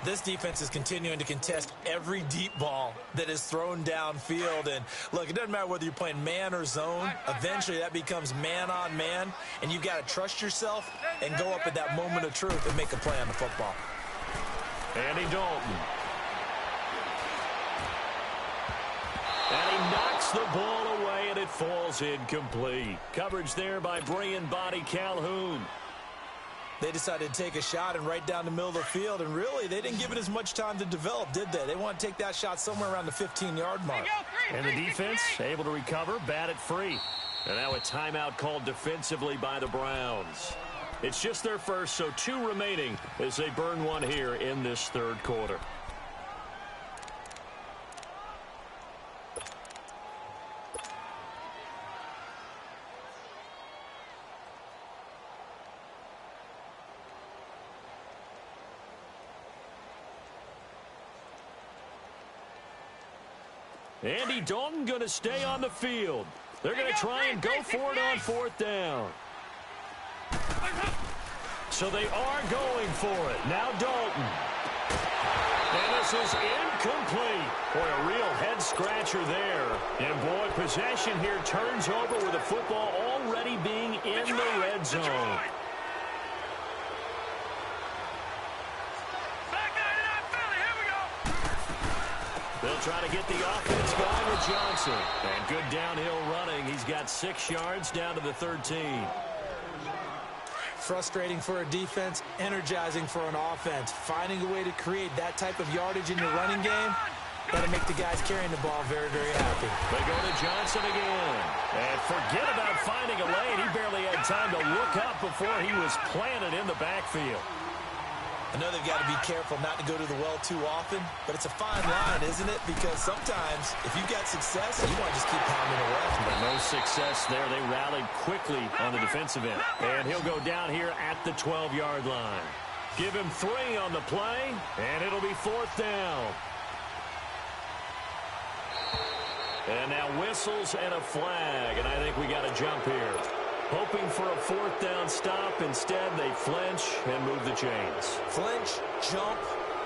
This defense is continuing to contest every deep ball that is thrown downfield. And, look, it doesn't matter whether you're playing man or zone. Eventually, that becomes man on man. And you've got to trust yourself and go up at that moment of truth and make a play on the football. Andy Dalton. And he knocks the ball away, and it falls incomplete. Coverage there by Brian Body Calhoun. They decided to take a shot and right down the middle of the field, and really, they didn't give it as much time to develop, did they? They want to take that shot somewhere around the 15-yard mark. And the defense able to recover, bat it free. And now a timeout called defensively by the Browns. It's just their first, so 2 remaining as they burn one here in this third quarter. Andy Dalton going to stay on the field. They're going to try and go for it on 4th down. So they are going for it. Now Dalton. And this is incomplete. Boy, a real head-scratcher there. And, boy, possession here turns over with the football already being in the red zone. They'll try to get the offense going with Johnson. And good downhill running. He's got 6 yards down to the 13. Frustrating for a defense, energizing for an offense. Finding a way to create that type of yardage in your running game, that'll make the guys carrying the ball very, very happy. They go to Johnson again. And forget about finding a lane. He barely had time to look up before he was planted in the backfield. I know they've got to be careful not to go to the well too often, but it's a fine line, isn't it? Because sometimes, if you've got success, you want to just keep pounding away. But no success there. They rallied quickly on the defensive end. And he'll go down here at the 12-yard line. Give him 3 on the play, and it'll be 4th down. And now whistles and a flag, and I think we got a jump here. Hoping for a 4th down stop. Instead, they flinch and move the chains. Flinch, jump,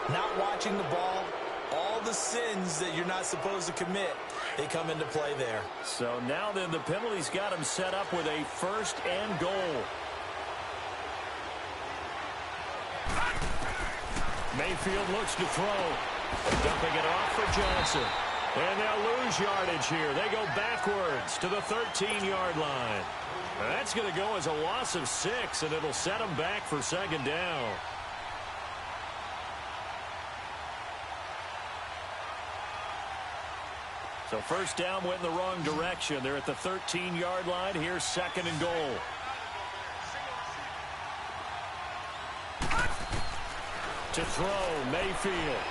not watching the ball, all the sins that you're not supposed to commit, they come into play there. So now then the penalty's got him set up with a 1st and goal. Mayfield looks to throw. Dumping it off for Johnson. And they'll lose yardage here. They go backwards to the 13-yard line. That's going to go as a loss of 6, and it'll set them back for 2nd down. So 1st down went in the wrong direction. They're at the 13-yard line. Here's 2nd and goal. To throw, Mayfield.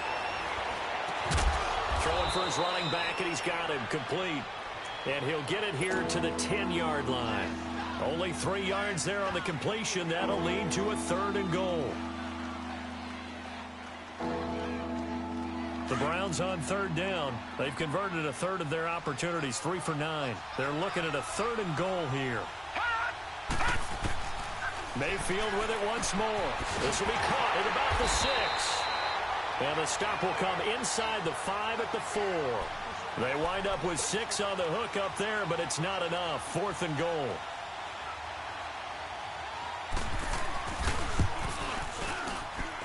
Throwing for his running back, and he's got him complete. And he'll get it here to the 10-yard line. Only 3 yards there on the completion. That'll lead to a 3rd and goal. The Browns on third down. They've converted a third of their opportunities, 3 for 9. They're looking at a 3rd and goal here. Mayfield with it once more. This will be caught at about the 6. And the stop will come inside the 5 at the 4. They wind up with 6 on the hook up there, but it's not enough. 4th and goal.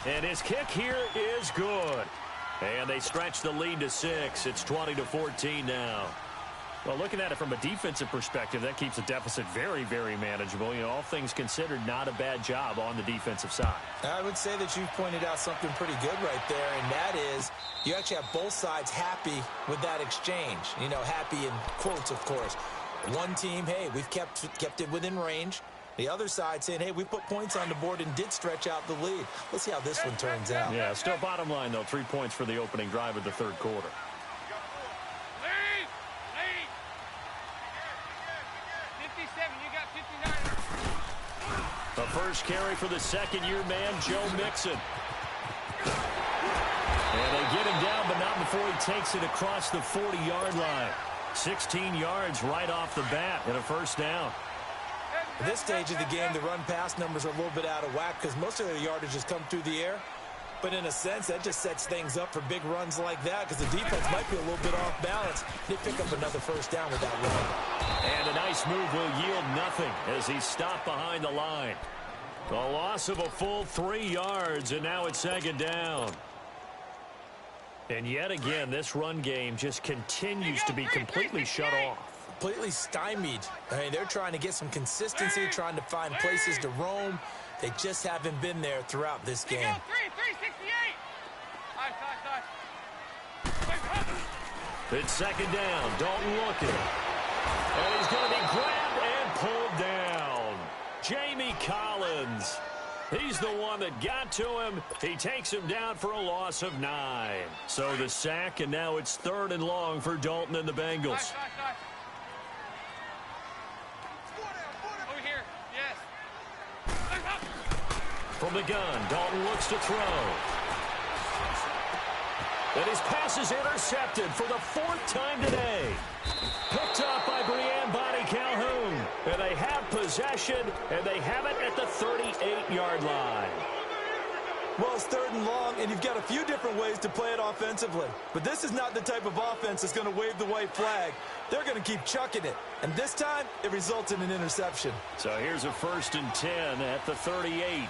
And his kick here is good. And they stretch the lead to 6. It's 20-14 now. Well, looking at it from a defensive perspective, that keeps the deficit very, very manageable. You know, all things considered, not a bad job on the defensive side. I would say that you've pointed out something pretty good right there, and that is you actually have both sides happy with that exchange. You know, happy in quotes, of course. One team, hey, we've kept it within range. The other side saying, hey, we put points on the board and did stretch out the lead. Let's see how this one turns out. Yeah, still bottom line, though, 3 points for the opening drive of the third quarter. The first carry for the second-year man, Joe Mixon. And they get him down, but not before he takes it across the 40-yard line. 16 yards right off the bat and a first down. At this stage of the game, the run-pass numbers are a little bit out of whack because most of their yardage has come through the air. But in a sense, that just sets things up for big runs like that because the defense might be a little bit off balance. They pick up another first down with that run. And a nice move will yield nothing as he's stopped behind the line. A loss of a full 3 yards, and now it's second down. And yet again, this run game just continues to be completely shut off. Completely stymied. I mean, they're trying to get some consistency, trying to find places to roam. They just haven't been there throughout this game. 368. It's second down. Dalton looking. And he's going to be grabbed and pulled down. Jamie Collins. He's the one that got to him. He takes him down for a loss of 9. So the sack, and now it's 3rd and long for Dalton and the Bengals. Over here, yes. From the gun, Dalton looks to throw. And his pass is intercepted for the 4th time today. Picked up by Brianne Bonnie Calhoun. And they have possession, and they have it at the 38-yard line. Well, it's 3rd and long, and you've got a few different ways to play it offensively. But this is not the type of offense that's going to wave the white flag. They're going to keep chucking it. And this time, it results in an interception. So here's a 1st and 10 at the 38.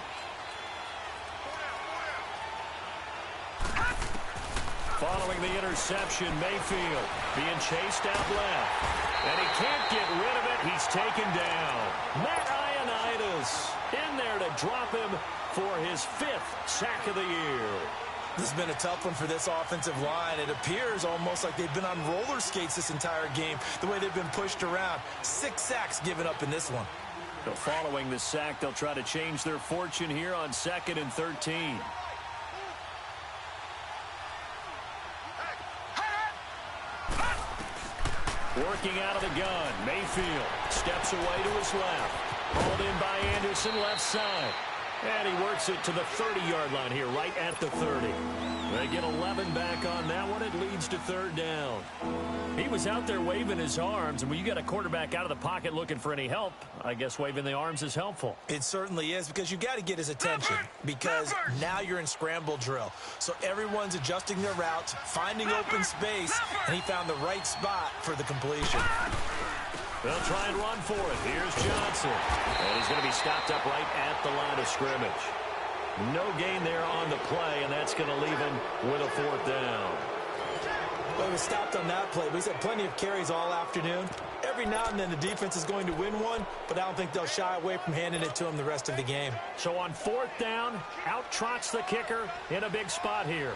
Following the interception, Mayfield being chased out left. And he can't get rid of it. He's taken down. Matt Ioannidis in there to drop him for his 5th sack of the year. This has been a tough one for this offensive line. It appears almost like they've been on roller skates this entire game, the way they've been pushed around. 6 sacks given up in this one. So following the sack, they'll try to change their fortune here on 2nd and 13. Working out of the gun, Mayfield steps away to his left. Hauled in by Anderson, left side. And he works it to the 30-yard line here, right at the 30. They get 11 back on that one. It leads to 3rd down. He was out there waving his arms, and when you got a quarterback out of the pocket looking for any help, I guess waving the arms is helpful. It certainly is, because you got to get his attention, because now you're in scramble drill. So everyone's adjusting their routes, finding open space, and he found the right spot for the completion. They'll try and run for it. Here's Johnson. And he's going to be stopped up right at the line of scrimmage. No gain there on the play, and that's going to leave him with a 4th down. Well, he was stopped on that play, but he's had plenty of carries all afternoon. Every now and then the defense is going to win one, but I don't think they'll shy away from handing it to him the rest of the game. So on 4th down, out trots the kicker in a big spot here.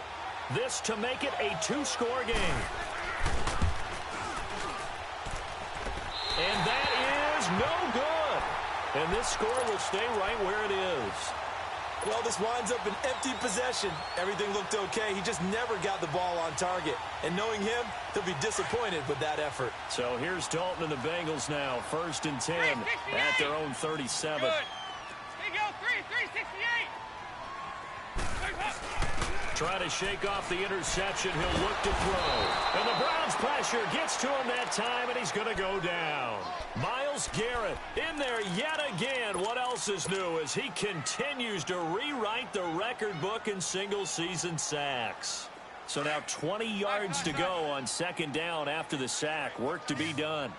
This to make it a 2-score game. And that is no good. And this score will stay right where it is. Well, this winds up an empty possession. Everything looked okay. He just never got the ball on target. And knowing him, he'll be disappointed with that effort. So here's Dalton and the Bengals now. 1st and 10 at their own 37. Good. Here you go, 368. Trying to shake off the interception. He'll look to throw. And the Browns pressure gets to him that time, and he's going to go down. Myles Garrett in there yet again. What else is new as he continues to rewrite the record book in single-season sacks. So now 20 yards to go on second down after the sack. Work to be done.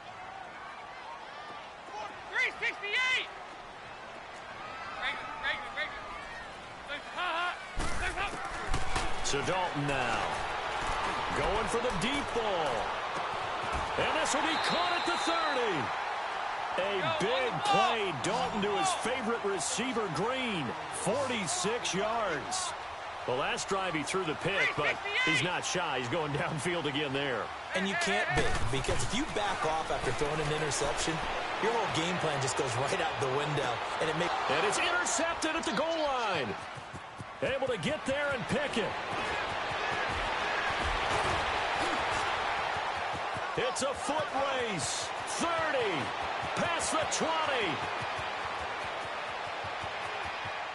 368! So Dalton now going for the deep ball. And this will be caught at the 30. A big play. Dalton to his favorite receiver, Green. 46 yards. The last drive he threw the pick, but he's not shy. He's going downfield again there. And you can't be, because if you back off after throwing an interception, your whole game plan just goes right out the window. And it's intercepted at the goal line. Able to get there and pick it. It's a foot race. 30. Past the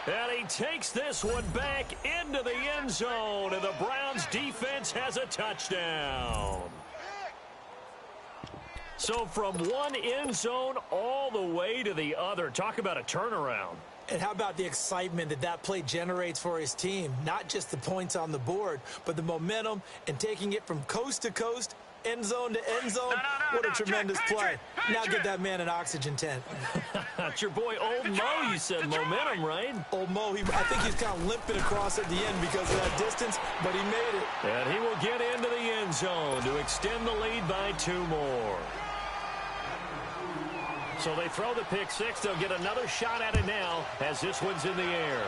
20. And he takes this one back into the end zone. And the Browns defense has a touchdown. So from one end zone all the way to the other. Talk about a turnaround. And how about the excitement that that play generates for his team? Not just the points on the board, but the momentum and taking it from coast to coast, end zone to end zone. What a tremendous play. Now get that man an oxygen tent. That's your boy Old Mo, you said. Momentum, right? Old Mo, I think he's kind of limping across at the end because of that distance, but he made it. And he will get into the end zone to extend the lead by 2 more. So they throw the pick six. They'll get another shot at it now as this one's in the air.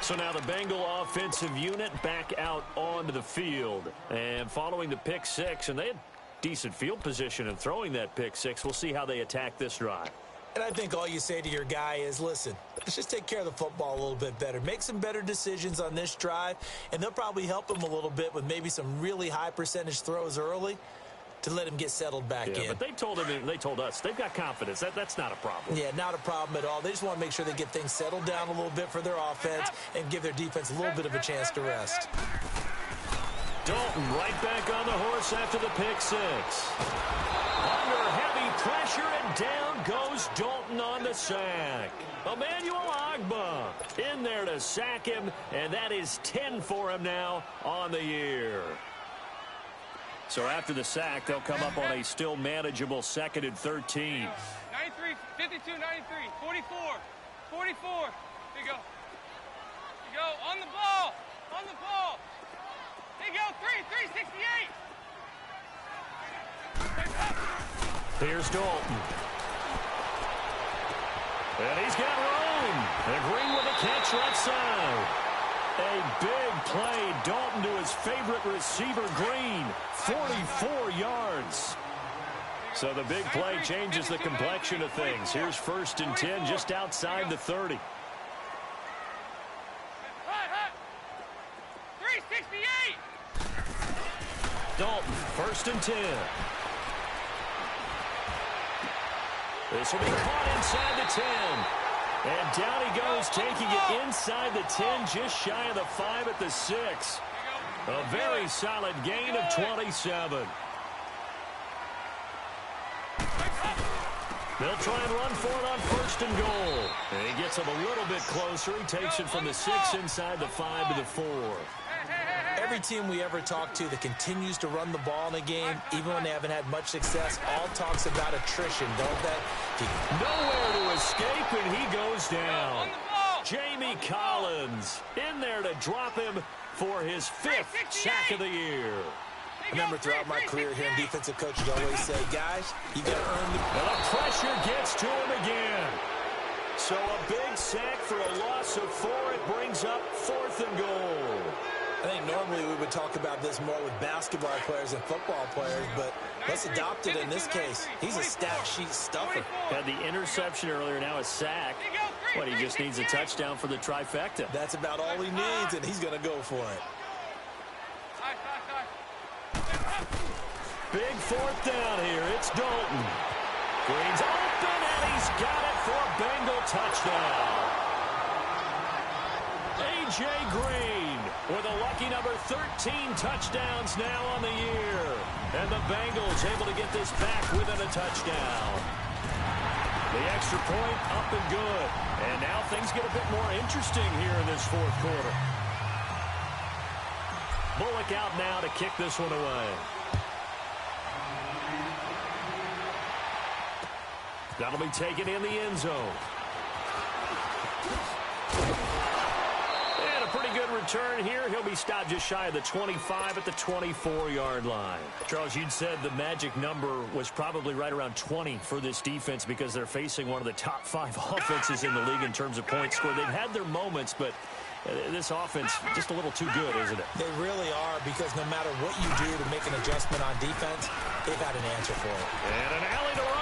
So now the Bengal offensive unit back out onto the field. And following the pick six, and they had decent field position in throwing that pick six. We'll see how they attack this drive. And I think all you say to your guy is, listen, let's just take care of the football a little bit better. Make some better decisions on this drive, and they'll probably help him a little bit with maybe some really high percentage throws early to let him get settled back in. But they told us they've got confidence. That's not a problem. Yeah, not a problem at all. They just want to make sure they get things settled down a little bit for their offense and give their defense a little bit of a chance to rest. Dalton right back on the horse after the pick six. Under heavy pressure, and down goes Dalton on the sack. Emmanuel Ogbah in there to sack him, and that is 10 for him now on the year. So after the sack, they'll come up on a still manageable 2nd and 13. 93, 52, 93, 44, 44. Here you go. Here you go. On the ball. On the ball. Here you go. 368. Here's Dalton. And he's got room. And Green with a catch left side. A big play. Dalton to his favorite receiver, Green. 44 yards. So the big play changes the complexion of things. Here's 1st and 10 just outside the 30. 368. Dalton, 1st and 10. This will be caught inside the 10. And down he goes, taking it inside the 10, just shy of the 5 at the 6. A very solid gain of 27. They'll try and run for it on 1st and goal. And he gets him a little bit closer. He takes it from the 6 inside the 5 to the 4. Every team we ever talk to that continues to run the ball in a game, even when they haven't had much success, all talks about attrition, don't they? Nowhere to escape, and he goes down. Jamie Collins in there to drop him for his 5th sack of the year. I remember throughout my career hearing defensive coaches always say, guys, you got to earn the... And the pressure gets to him again. So a big sack for a loss of 4. It brings up 4th and goal. I think normally we would talk about this more with basketball players and football players, but let's adopt it in this case. He's a stat sheet stuffer. Had the interception earlier, now a sack. But he just needs a touchdown for the trifecta. That's about all he needs, and he's going to go for it. Big 4th down here. It's Dalton. Green's open, and he's got it for Bengal touchdown. A.J. Green with a lucky number 13 touchdowns now on the year. And the Bengals able to get this back within a touchdown. The extra point up and good. And now things get a bit more interesting here in this fourth quarter. Bullock out now to kick this one away. That'll be taken in the end zone. And a pretty good return here. He'll be stopped just shy of the 25 at the 24-yard line. Charles, you'd said the magic number was probably right around 20 for this defense because they're facing one of the top 5 offenses in the league in terms of points scored. They've had their moments, but this offense just a little too good, isn't it? They really are, because no matter what you do to make an adjustment on defense, they've got an answer for it. And an alley to run.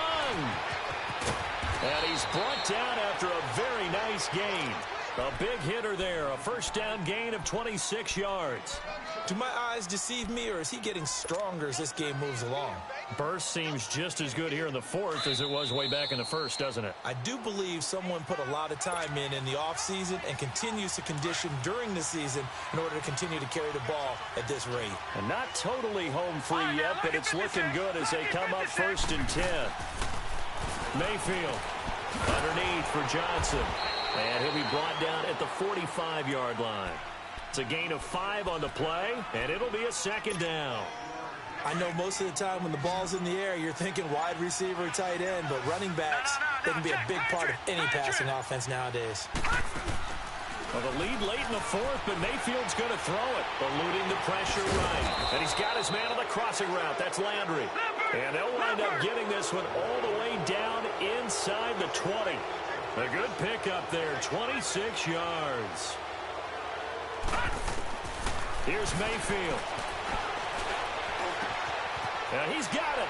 And he's brought down after a very nice gain. A big hitter there, a first down gain of 26 yards. Do my eyes deceive me, or is he getting stronger as this game moves along? Burst seems just as good here in the fourth as it was way back in the first, doesn't it? I do believe someone put a lot of time in the offseason and continues to condition during the season in order to continue to carry the ball at this rate. And not totally home free yet, but it's looking good as they come up 1st and 10. Mayfield underneath for Johnson. And he'll be brought down at the 45-yard line. It's a gain of 5 on the play, and it'll be a second down. I know most of the time when the ball's in the air, you're thinking wide receiver, tight end, but running backs, they can be a big part of any passing offense nowadays. Well, the lead late in the fourth, but Mayfield's going to throw it, eluding the pressure right. And he's got his man on the crossing route. That's Landry. And they'll wind up getting this one all the way down inside the 20. A good pickup there, 26 yards. Here's Mayfield. And he's got it.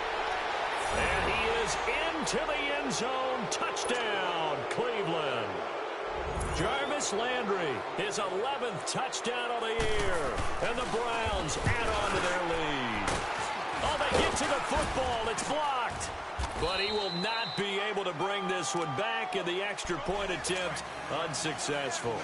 And he is into the end zone. Touchdown, Cleveland. Jarvis Landry, his 11th touchdown of the year. And the Browns add on to their lead. Oh, they get to the football. It's blocked. But he will not be able to bring this one back, and the extra point attempt unsuccessful.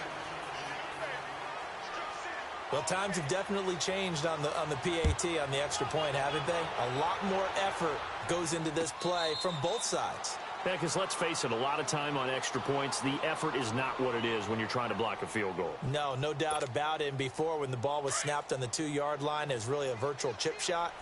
Well, times have definitely changed on the PAT, on the extra point, haven't they? A lot more effort goes into this play from both sides. Yeah, because let's face it, a lot of time on extra points, the effort is not what it is when you're trying to block a field goal. No doubt about it. And before, when the ball was snapped on the 2-yard line, it was really a virtual chip shot.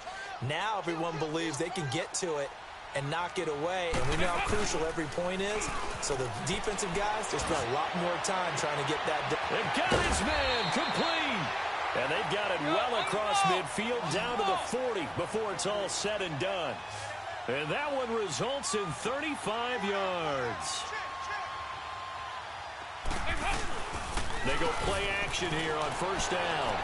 Now everyone believes they can get to it and knock it away, and we know how crucial every point is. So the defensive guys, they spent a lot more time trying to get that done. They've got his man complete. And they've got it well across midfield down to the 40 before it's all said and done. And that one results in 35 yards. They go play action here on first down.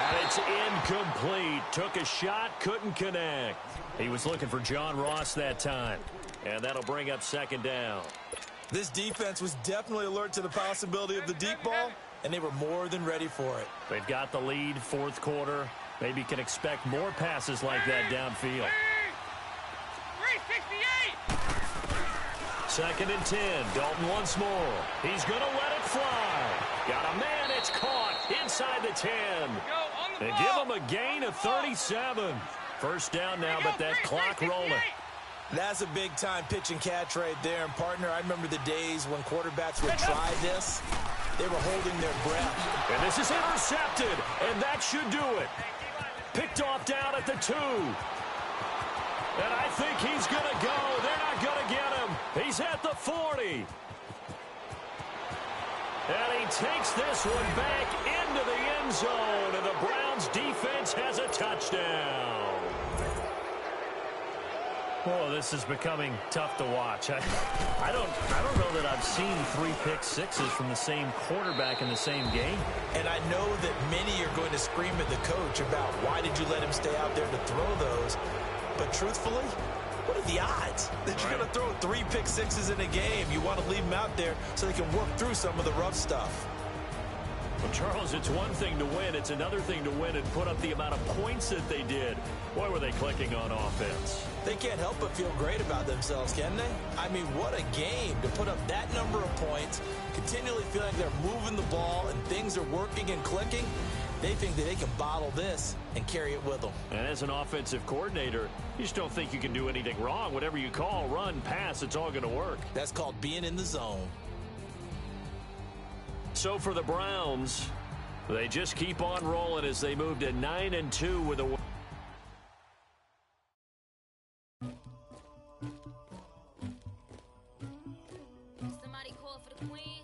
And it's incomplete. Took a shot, couldn't connect. He was looking for John Ross that time. And that'll bring up second down. This defense was definitely alert to the possibility of the deep ball, and they were more than ready for it. They've got the lead, fourth quarter. Maybe can expect more passes like that downfield. 368. Second and 10. Dalton once more. He's going to let it fly. Got a man. It's caught inside the 10. They give him a gain of 37. First down now, but that clock rolling. That's a big-time pitch and catch right there. And, partner, I remember the days when quarterbacks would try this. They were holding their breath. And this is intercepted, and that should do it. Picked off down at the 2. And I think he's going to go. They're not going to get him. He's at the 40. And he takes this one back into the end zone, and the Browns defense has a touchdown. Oh, this is becoming tough to watch. I don't know that I've seen 3 pick sixes from the same quarterback in the same game. And I know that many are going to scream at the coach about why did you let him stay out there to throw those. But truthfully, what are the odds that you're going to throw 3 pick sixes in a game? You want to leave them out there so they can work through some of the rough stuff. Well, Charles, it's one thing to win. It's another thing to win and put up the amount of points that they did. Boy, were they clicking on offense. They can't help but feel great about themselves, can they? I mean, what a game to put up that number of points, continually feel like they're moving the ball and things are working and clicking. They think that they can bottle this and carry it with them. And as an offensive coordinator, you just don't think you can do anything wrong. Whatever you call, run, pass, it's all going to work. That's called being in the zone. So for the Browns, they just keep on rolling as they move to 9-2 with a... Somebody call for the queen.